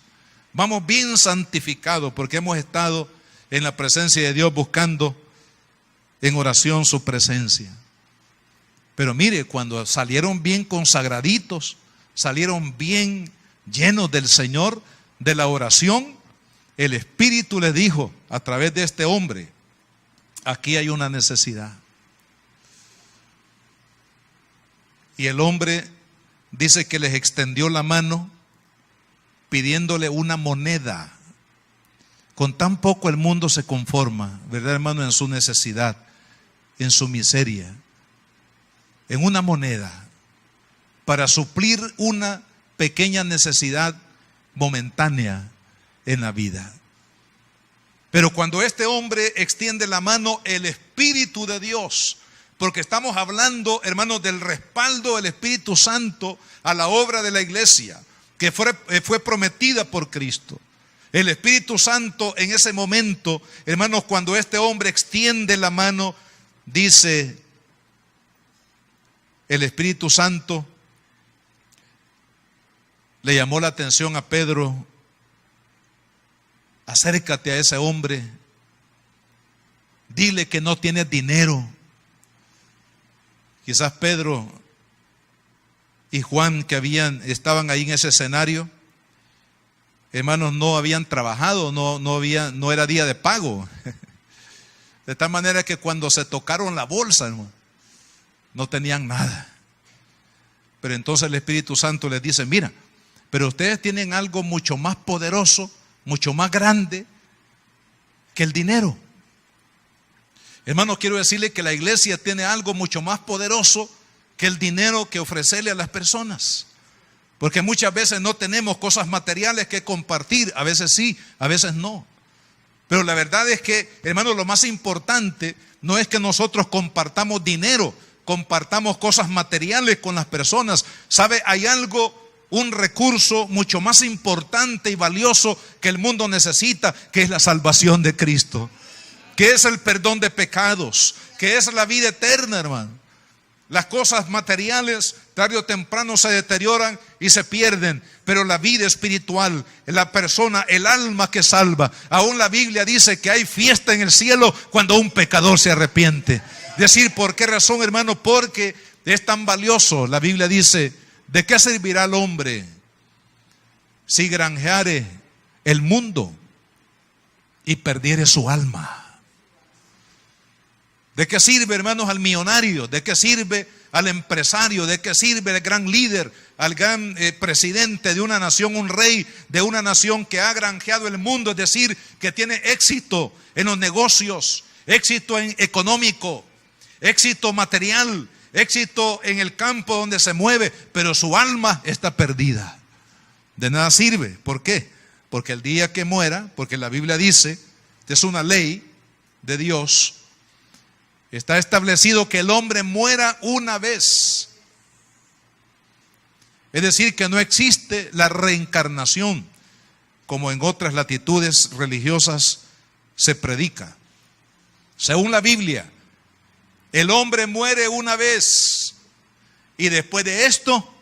Speaker 1: vamos bien santificados, porque hemos estado en la presencia de Dios buscando en oración su presencia. Pero mire, cuando salieron bien consagraditos, salieron bien llenos del Señor, de la oración, el Espíritu les dijo, a través de este hombre, aquí hay una necesidad. Y el hombre dice que les extendió la mano pidiéndole una moneda. Con tan poco el mundo se conforma, ¿verdad, hermano? En su necesidad, en su miseria, en una moneda, para suplir una pequeña necesidad momentánea en la vida. Pero cuando este hombre extiende la mano, el Espíritu de Dios, porque estamos hablando, hermanos, del respaldo del Espíritu Santo a la obra de la iglesia, que fue prometida por Cristo. El Espíritu Santo en ese momento, hermanos, cuando este hombre extiende la mano, dice el Espíritu Santo, le llamó la atención a Pedro: acércate a ese hombre, dile que no tienes dinero. Quizás Pedro y Juan, que estaban ahí en ese escenario, hermanos, no habían trabajado, no era día de pago. De tal manera que cuando se tocaron la bolsa, hermano, no tenían nada. Pero entonces el Espíritu Santo les dice: mira, pero ustedes tienen algo mucho más poderoso, mucho más grande que el dinero. Hermanos, quiero decirle que la iglesia tiene algo mucho más poderoso que el dinero que ofrecerle a las personas. Porque muchas veces no tenemos cosas materiales que compartir, a veces sí, a veces no. Pero la verdad es que, hermanos, lo más importante no es que nosotros compartamos dinero, compartamos cosas materiales con las personas. ¿Sabe? Hay algo, un recurso mucho más importante y valioso que el mundo necesita, que es la salvación de Cristo, que es el perdón de pecados, que es la vida eterna, hermano. Las cosas materiales tarde o temprano se deterioran y se pierden, pero la vida espiritual, la persona, el alma que salva, aún la Biblia dice que hay fiesta en el cielo cuando un pecador se arrepiente. Decir, ¿por qué razón, hermano? Porque es tan valioso. La Biblia dice: ¿de qué servirá el hombre si granjeare el mundo y perdiere su alma? ¿De qué sirve, hermanos, al millonario? ¿De qué sirve al empresario? ¿De qué sirve al gran líder, al gran presidente de una nación, un rey de una nación que ha granjeado el mundo? Es decir, que tiene éxito en los negocios, éxito económico, éxito material, éxito en el campo donde se mueve, pero su alma está perdida. De nada sirve. ¿Por qué? Porque el día que muera, porque la Biblia dice, es una ley de Dios, está establecido que el hombre muera una vez. Es decir, que no existe la reencarnación, como en otras latitudes religiosas se predica. Según la Biblia, el hombre muere una vez y después de esto,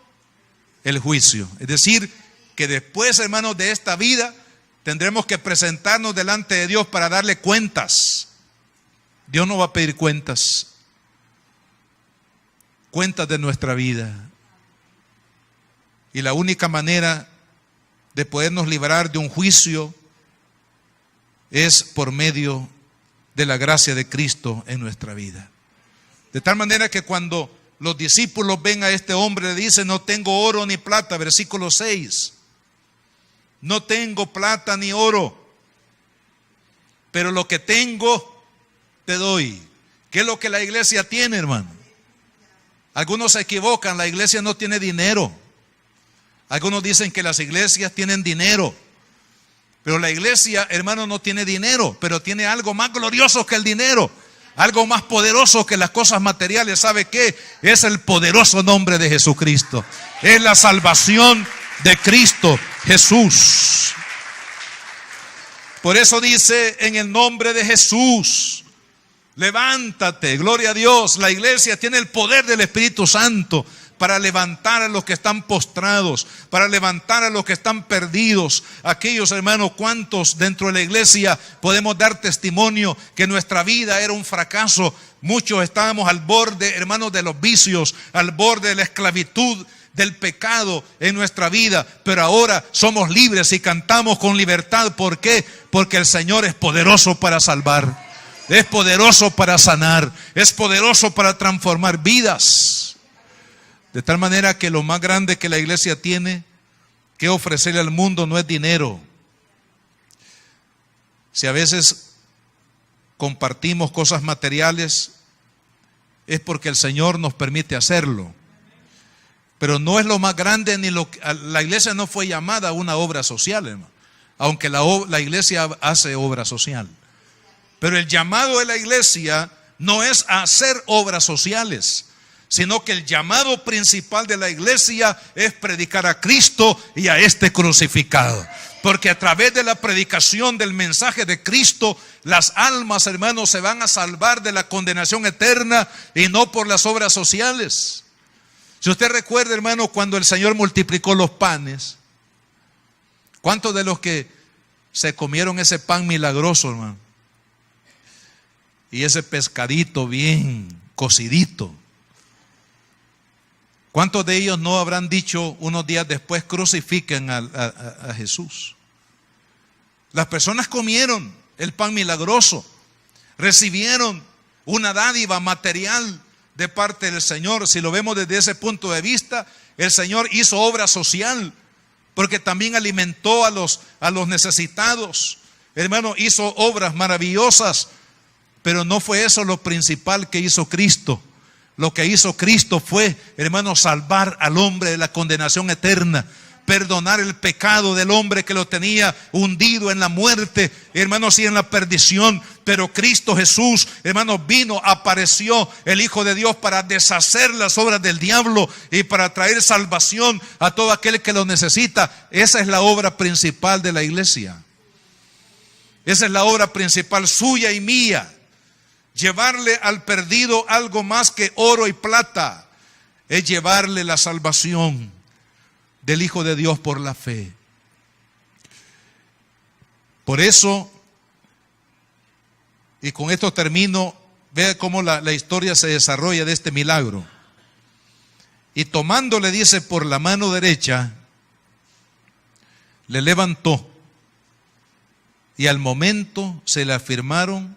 Speaker 1: el juicio. Es decir, que después, hermanos, de esta vida, tendremos que presentarnos delante de Dios para darle cuentas. Dios no va a pedir cuentas de nuestra vida. Y la única manera de podernos librar de un juicio es por medio de la gracia de Cristo en nuestra vida. De tal manera que cuando los discípulos ven a este hombre, le dicen: no tengo oro ni plata, versículo 6. No tengo plata ni oro, pero lo que tengo te doy. ¿Qué es lo que la iglesia tiene, hermano? Algunos se equivocan, la iglesia no tiene dinero. Algunos dicen que las iglesias tienen dinero, pero la iglesia, hermano, no tiene dinero, pero tiene algo más glorioso que el dinero, algo más poderoso que las cosas materiales. ¿Sabe qué? Es el poderoso nombre de Jesucristo, es la salvación de Cristo Jesús. Por eso dice: en el nombre de Jesús, levántate. Gloria a Dios. La iglesia tiene el poder del Espíritu Santo para levantar a los que están postrados, para levantar a los que están perdidos. Aquellos, hermanos, cuantos dentro de la iglesia podemos dar testimonio que nuestra vida era un fracaso. Muchos estábamos al borde, hermanos, de los vicios, al borde de la esclavitud, del pecado en nuestra vida, pero ahora somos libres y cantamos con libertad. ¿Por qué? Porque el Señor es poderoso para salvar, es poderoso para sanar, es poderoso para transformar vidas. De tal manera que lo más grande que la iglesia tiene que ofrecerle al mundo no es dinero. Si a veces compartimos cosas materiales, es porque el Señor nos permite hacerlo. Pero no es lo más grande, la iglesia no fue llamada a una obra social, hermano, aunque la iglesia hace obra social. Pero el llamado de la iglesia no es a hacer obras sociales, sino que el llamado principal de la iglesia es predicar a Cristo y a este crucificado. Porque a través de la predicación del mensaje de Cristo, las almas, hermanos, se van a salvar de la condenación eterna y no por las obras sociales. Si usted recuerda, hermano, cuando el Señor multiplicó los panes, ¿cuántos de los que se comieron ese pan milagroso, hermano? Y ese pescadito bien cocidito. ¿Cuántos de ellos no habrán dicho unos días después, crucifiquen a Jesús? Las personas comieron el pan milagroso, recibieron una dádiva material de parte del Señor. Si lo vemos desde ese punto de vista, el Señor hizo obra social, porque también alimentó a los necesitados. Hermano, hizo obras maravillosas, pero no fue eso lo principal que hizo Cristo. Lo que hizo Cristo fue, hermano, salvar al hombre de la condenación eterna, perdonar el pecado del hombre que lo tenía hundido en la muerte, hermanos, y en la perdición. Pero Cristo Jesús, hermanos, vino, apareció el Hijo de Dios para deshacer las obras del diablo y para traer salvación a todo aquel que lo necesita. Esa es la obra principal de la iglesia. Esa es la obra principal suya y mía. Llevarle al perdido algo más que oro y plata, es llevarle la salvación del Hijo de Dios por la fe. Por eso, y con esto termino, vea cómo la historia se desarrolla de este milagro. Y tomándole, dice, por la mano derecha, le levantó, y al momento se le afirmaron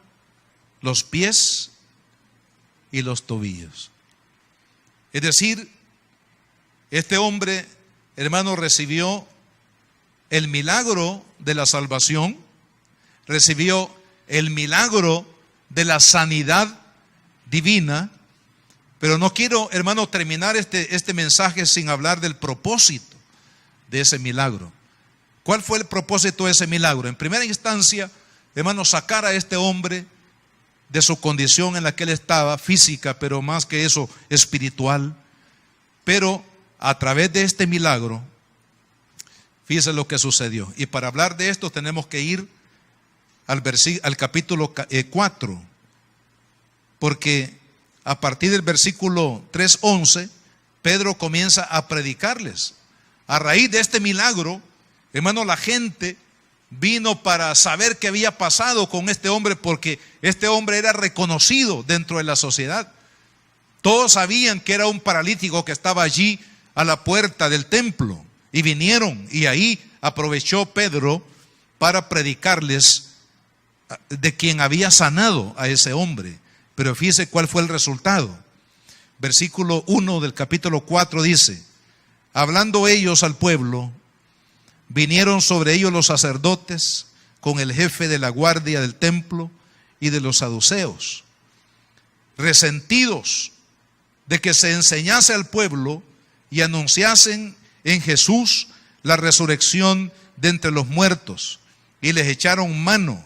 Speaker 1: los pies y los tobillos. Es decir, este hombre, hermano, recibió el milagro de la salvación, recibió el milagro de la sanidad divina. Pero no quiero, hermano, terminar este mensaje sin hablar del propósito de ese milagro. ¿Cuál fue el propósito de ese milagro? En primera instancia, hermano, sacar a este hombre de su condición en la que él estaba, física, pero más que eso, espiritual. Pero a través de este milagro, fíjese lo que sucedió. Y para hablar de esto tenemos que ir al capítulo 4, porque a partir del versículo 3:11, Pedro comienza a predicarles. A raíz de este milagro, hermano, la gente vino para saber qué había pasado con este hombre, porque este hombre era reconocido dentro de la sociedad. Todos sabían que era un paralítico que estaba allí a la puerta del templo, y vinieron, y ahí aprovechó Pedro para predicarles de quien había sanado a ese hombre. Pero fíjese cuál fue el resultado. Versículo 1 del capítulo 4 dice: hablando ellos al pueblo, vinieron sobre ellos los sacerdotes con el jefe de la guardia del templo y de los saduceos, resentidos de que se enseñase al pueblo y anunciasen en Jesús la resurrección de entre los muertos, y les echaron mano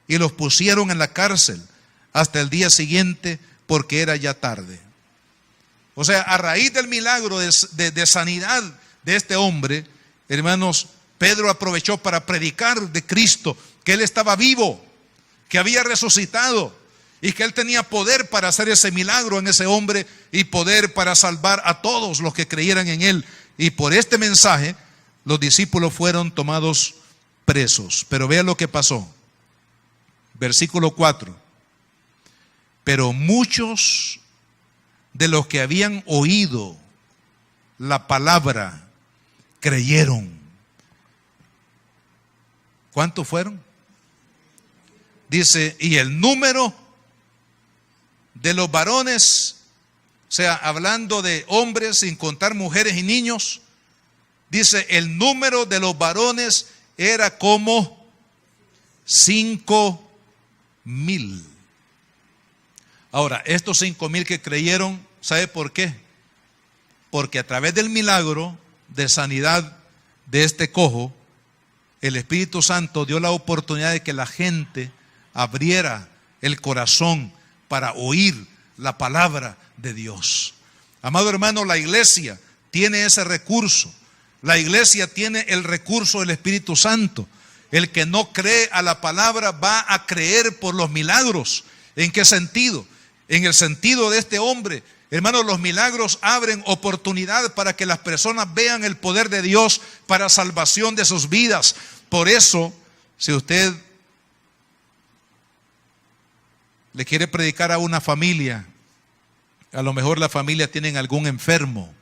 Speaker 1: y los pusieron en la cárcel hasta el día siguiente, porque era ya tarde. O sea, a raíz del milagro de sanidad de este hombre, hermanos, Pedro aprovechó para predicar de Cristo, que Él estaba vivo, que había resucitado y que Él tenía poder para hacer ese milagro en ese hombre y poder para salvar a todos los que creyeran en Él. Y por este mensaje los discípulos fueron tomados presos. Pero vea lo que pasó. Versículo 4. Pero muchos de los que habían oído la palabra, creyeron. ¿Cuántos fueron? Dice, y el número de los varones, o sea, hablando de hombres sin contar mujeres y niños, dice, el número de los varones era como 5,000. Ahora, estos 5,000 que creyeron, ¿sabe por qué? Porque a través del milagro de sanidad de este cojo, el Espíritu Santo dio la oportunidad de que la gente abriera el corazón para oír la palabra de Dios. Amado hermano, la iglesia tiene ese recurso. La iglesia tiene el recurso del Espíritu Santo. El que no cree a la palabra va a creer por los milagros. ¿En qué sentido? En el sentido de este hombre. Hermanos, los milagros abren oportunidad para que las personas vean el poder de Dios para salvación de sus vidas. Por eso, si usted le quiere predicar a una familia, a lo mejor la familia tiene algún enfermo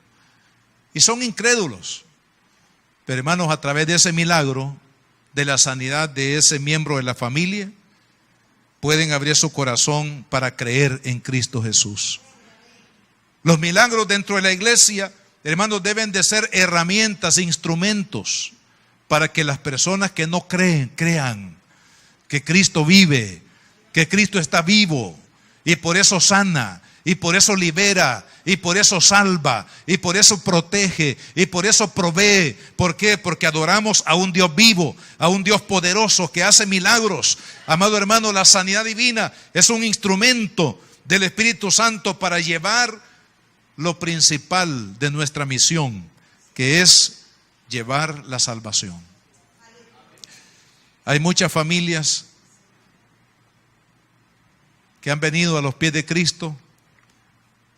Speaker 1: y son incrédulos, pero hermanos, a través de ese milagro de la sanidad de ese miembro de la familia, pueden abrir su corazón para creer en Cristo Jesús. Los milagros dentro de la iglesia, hermanos, deben de ser herramientas, instrumentos para que las personas que no creen, crean que Cristo vive, que Cristo está vivo, y por eso sana, y por eso libera, y por eso salva, y por eso protege, y por eso provee. ¿Por qué? Porque adoramos a un Dios vivo, a un Dios poderoso que hace milagros. Amado hermano, la sanidad divina es un instrumento del Espíritu Santo para llevar lo principal de nuestra misión, que es llevar la salvación. Hay muchas familias que han venido a los pies de Cristo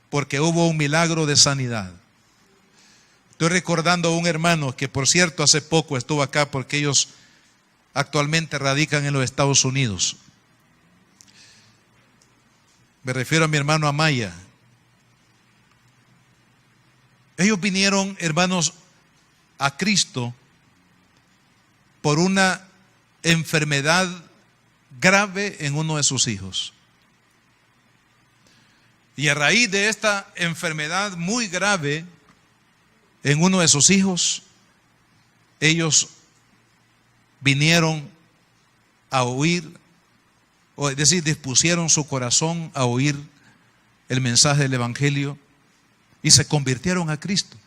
Speaker 1: porque hubo un milagro de sanidad. Estoy recordando a un hermano que, por cierto, hace poco estuvo acá porque ellos actualmente radican en los Estados Unidos. Me refiero a mi hermano Amaya. Ellos vinieron, hermanos, a Cristo por una enfermedad grave en uno de sus hijos. Y a raíz de esta enfermedad muy grave en uno de sus hijos, ellos vinieron a oír, o es decir, dispusieron su corazón a oír el mensaje del Evangelio y se convirtieron a Cristo.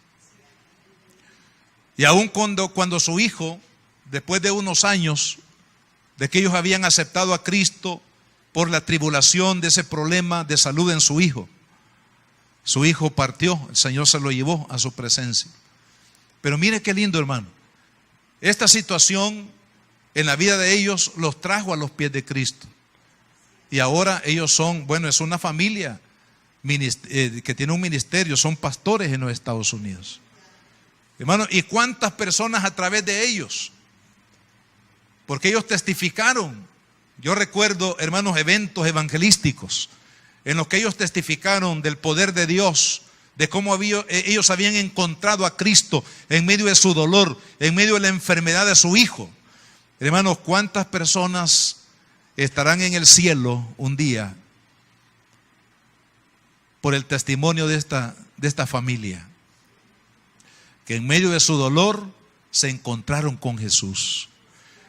Speaker 1: Y aun cuando su hijo, después de unos años de que ellos habían aceptado a Cristo por la tribulación de ese problema de salud en su hijo partió, el Señor se lo llevó a su presencia. Pero mire qué lindo, hermano. Esta situación en la vida de ellos los trajo a los pies de Cristo. Y ahora ellos son, es una familia que tiene un ministerio, son pastores en los Estados Unidos. Hermano, ¿y cuántas personas a través de ellos? Porque ellos testificaron. Yo recuerdo, hermanos, eventos evangelísticos en los que ellos testificaron del poder de Dios, de cómo ellos habían encontrado a Cristo en medio de su dolor, en medio de la enfermedad de su hijo. Hermanos, ¿cuántas personas estarán en el cielo un día por el testimonio de esta familia, que en medio de su dolor se encontraron con Jesús?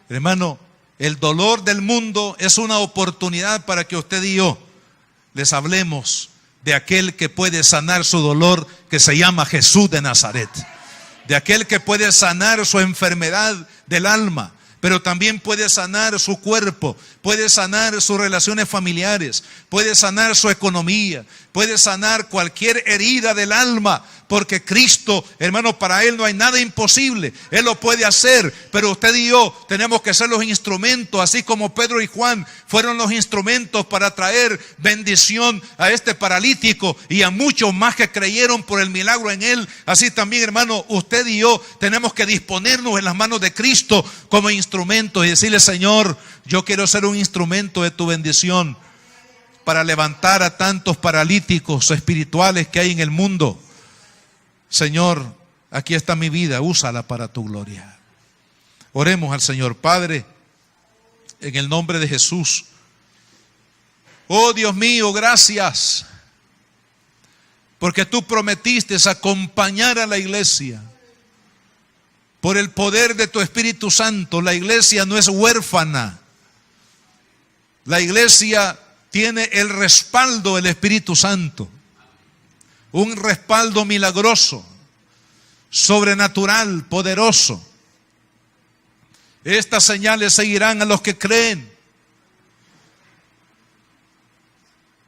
Speaker 1: Hermano, el dolor del mundo es una oportunidad para que usted y yo les hablemos de aquel que puede sanar su dolor, que se llama Jesús de Nazaret. De aquel que puede sanar su enfermedad del alma, pero también puede sanar su cuerpo, puede sanar sus relaciones familiares, puede sanar su economía, puede sanar cualquier herida del alma, porque Cristo, hermano, para Él no hay nada imposible. Él lo puede hacer, pero usted y yo tenemos que ser los instrumentos, así como Pedro y Juan fueron los instrumentos para traer bendición a este paralítico y a muchos más que creyeron por el milagro en Él. Así también, hermano, usted y yo tenemos que disponernos en las manos de Cristo como instrumentos y decirle: Señor, yo quiero ser un instrumento de tu bendición para levantar a tantos paralíticos espirituales que hay en el mundo. Señor, aquí está mi vida, úsala para tu gloria. Oremos al Señor. Padre, en el nombre de Jesús. Oh Dios mío, gracias, porque tú prometiste acompañar a la iglesia. Por el poder de tu Espíritu Santo, la iglesia no es huérfana. La iglesia tiene el respaldo del Espíritu Santo. Un respaldo milagroso, sobrenatural, poderoso. Estas señales seguirán a los que creen.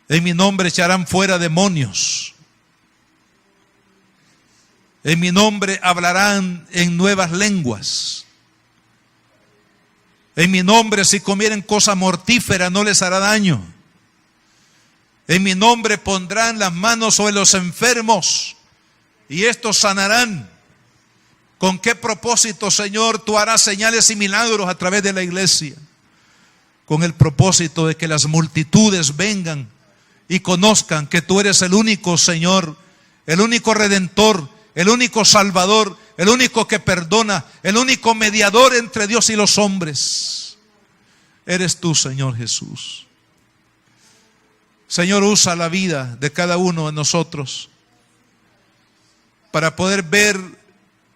Speaker 1: En mi nombre echarán fuera demonios. En mi nombre hablarán en nuevas lenguas. En mi nombre, si comieren cosa mortífera, no les hará daño. En mi nombre pondrán las manos sobre los enfermos y estos sanarán. ¿Con qué propósito, Señor, tú harás señales y milagros a través de la iglesia? Con el propósito de que las multitudes vengan y conozcan que tú eres el único Señor, el único Redentor, el único Salvador, el único que perdona, el único mediador entre Dios y los hombres. Eres tú, Señor Jesús. Señor, usa la vida de cada uno de nosotros para poder ver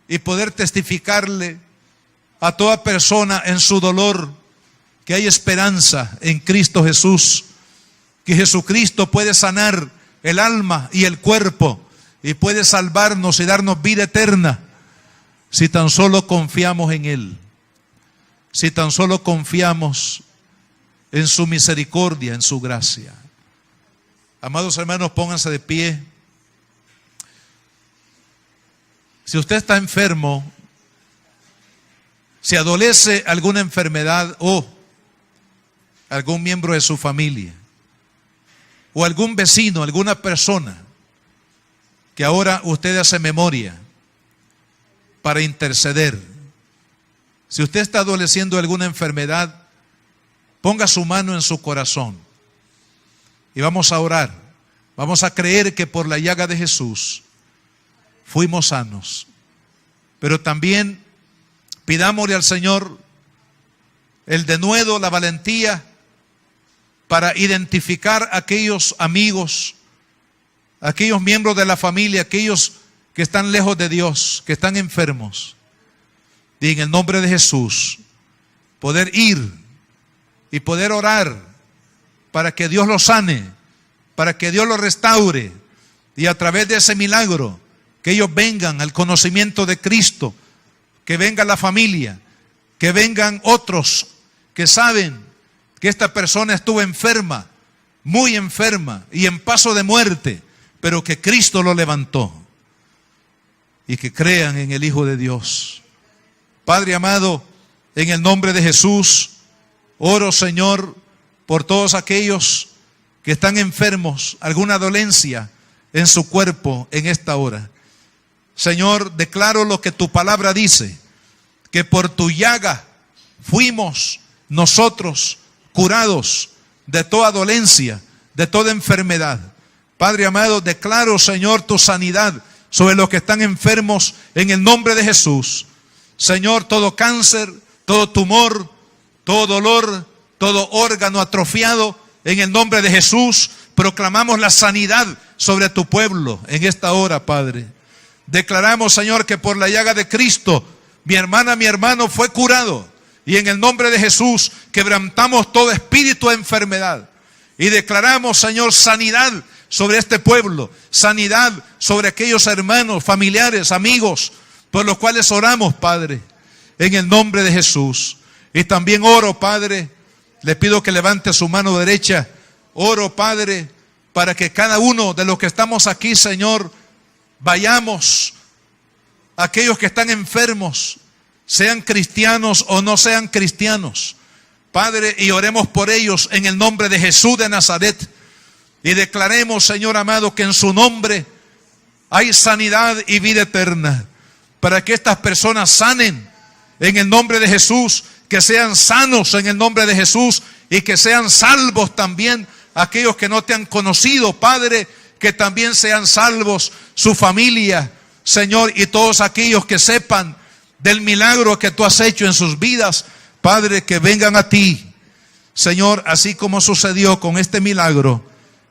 Speaker 1: y poder testificarle a toda persona en su dolor que hay esperanza en Cristo Jesús, que Jesucristo puede sanar el alma y el cuerpo y puede salvarnos y darnos vida eterna si tan solo confiamos en Él, si tan solo confiamos en su misericordia, en su gracia. Amados hermanos, pónganse de pie. Si usted está enfermo, si adolece alguna enfermedad o algún miembro de su familia o algún vecino, alguna persona que ahora usted hace memoria para interceder. Si usted está adoleciendo alguna enfermedad, ponga su mano en su corazón y vamos a orar. Vamos a creer que por la llaga de Jesús fuimos sanos. Pero también pidámosle al Señor el denuedo, la valentía para identificar a aquellos amigos, aquellos miembros de la familia, aquellos que están lejos de Dios, que están enfermos. Y en el nombre de Jesús, poder ir y poder orar para que Dios los sane, para que Dios los restaure. Y a través de ese milagro, que ellos vengan al conocimiento de Cristo, que venga la familia, que vengan otros que saben que esta persona estuvo enferma, muy enferma y en paso de muerte, pero que Cristo lo levantó y que crean en el Hijo de Dios. Padre amado, en el nombre de Jesús, oro, Señor, por todos aquellos que están enfermos, alguna dolencia en su cuerpo en esta hora. Señor, declaro lo que tu palabra dice, que por tu llaga fuimos nosotros curados de toda dolencia, de toda enfermedad. Padre amado, declaro, Señor, tu sanidad sobre los que están enfermos en el nombre de Jesús. Señor, todo cáncer, todo tumor, todo dolor, todo órgano atrofiado, en el nombre de Jesús, proclamamos la sanidad sobre tu pueblo en esta hora, Padre. Declaramos, Señor, que por la llaga de Cristo, mi hermana, mi hermano fue curado. Y en el nombre de Jesús, quebrantamos todo espíritu de enfermedad. Y declaramos, Señor, sanidad sobre este pueblo. Sanidad sobre aquellos hermanos, familiares, amigos, por los cuales oramos, Padre. En el nombre de Jesús. Y también oro, Padre, le pido que levante su mano derecha. Oro, Padre, para que cada uno de los que estamos aquí, Señor, vayamos, aquellos que están enfermos, sean cristianos o no sean cristianos, Padre, y oremos por ellos en el nombre de Jesús de Nazaret. Y declaremos, Señor amado, que en su nombre hay sanidad y vida eterna, para que estas personas sanen en el nombre de Jesús, que sean sanos en el nombre de Jesús y que sean salvos también aquellos que no te han conocido, Padre, que también sean salvos su familia, Señor, y todos aquellos que sepan del milagro que tú has hecho en sus vidas, Padre, que vengan a ti, Señor, así como sucedió con este milagro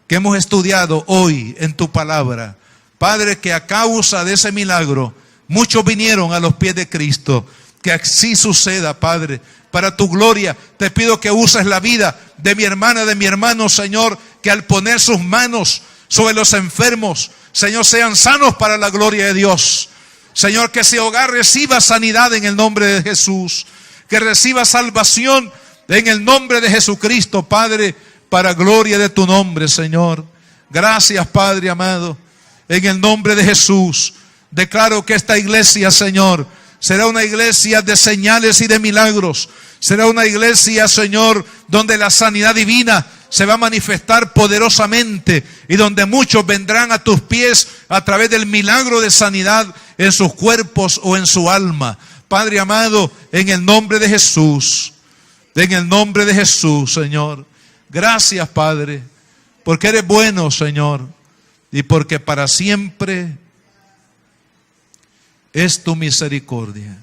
Speaker 1: que hemos estudiado hoy en tu palabra. Padre, que a causa de ese milagro muchos vinieron a los pies de Cristo. Que así suceda, Padre, para tu gloria. Te pido que uses la vida de mi hermana, de mi hermano, Señor, que al poner sus manos sobre los enfermos, Señor, sean sanos para la gloria de Dios. Señor, que ese hogar reciba sanidad en el nombre de Jesús, que reciba salvación en el nombre de Jesucristo, Padre, para gloria de tu nombre, Señor. Gracias, Padre amado, en el nombre de Jesús. Declaro que esta iglesia, Señor, será una iglesia de señales y de milagros. Será una iglesia, Señor, donde la sanidad divina se va a manifestar poderosamente y donde muchos vendrán a tus pies a través del milagro de sanidad en sus cuerpos o en su alma. Padre amado, en el nombre de Jesús, en el nombre de Jesús, Señor. Gracias, Padre, porque eres bueno, Señor, y porque para siempre es tu misericordia.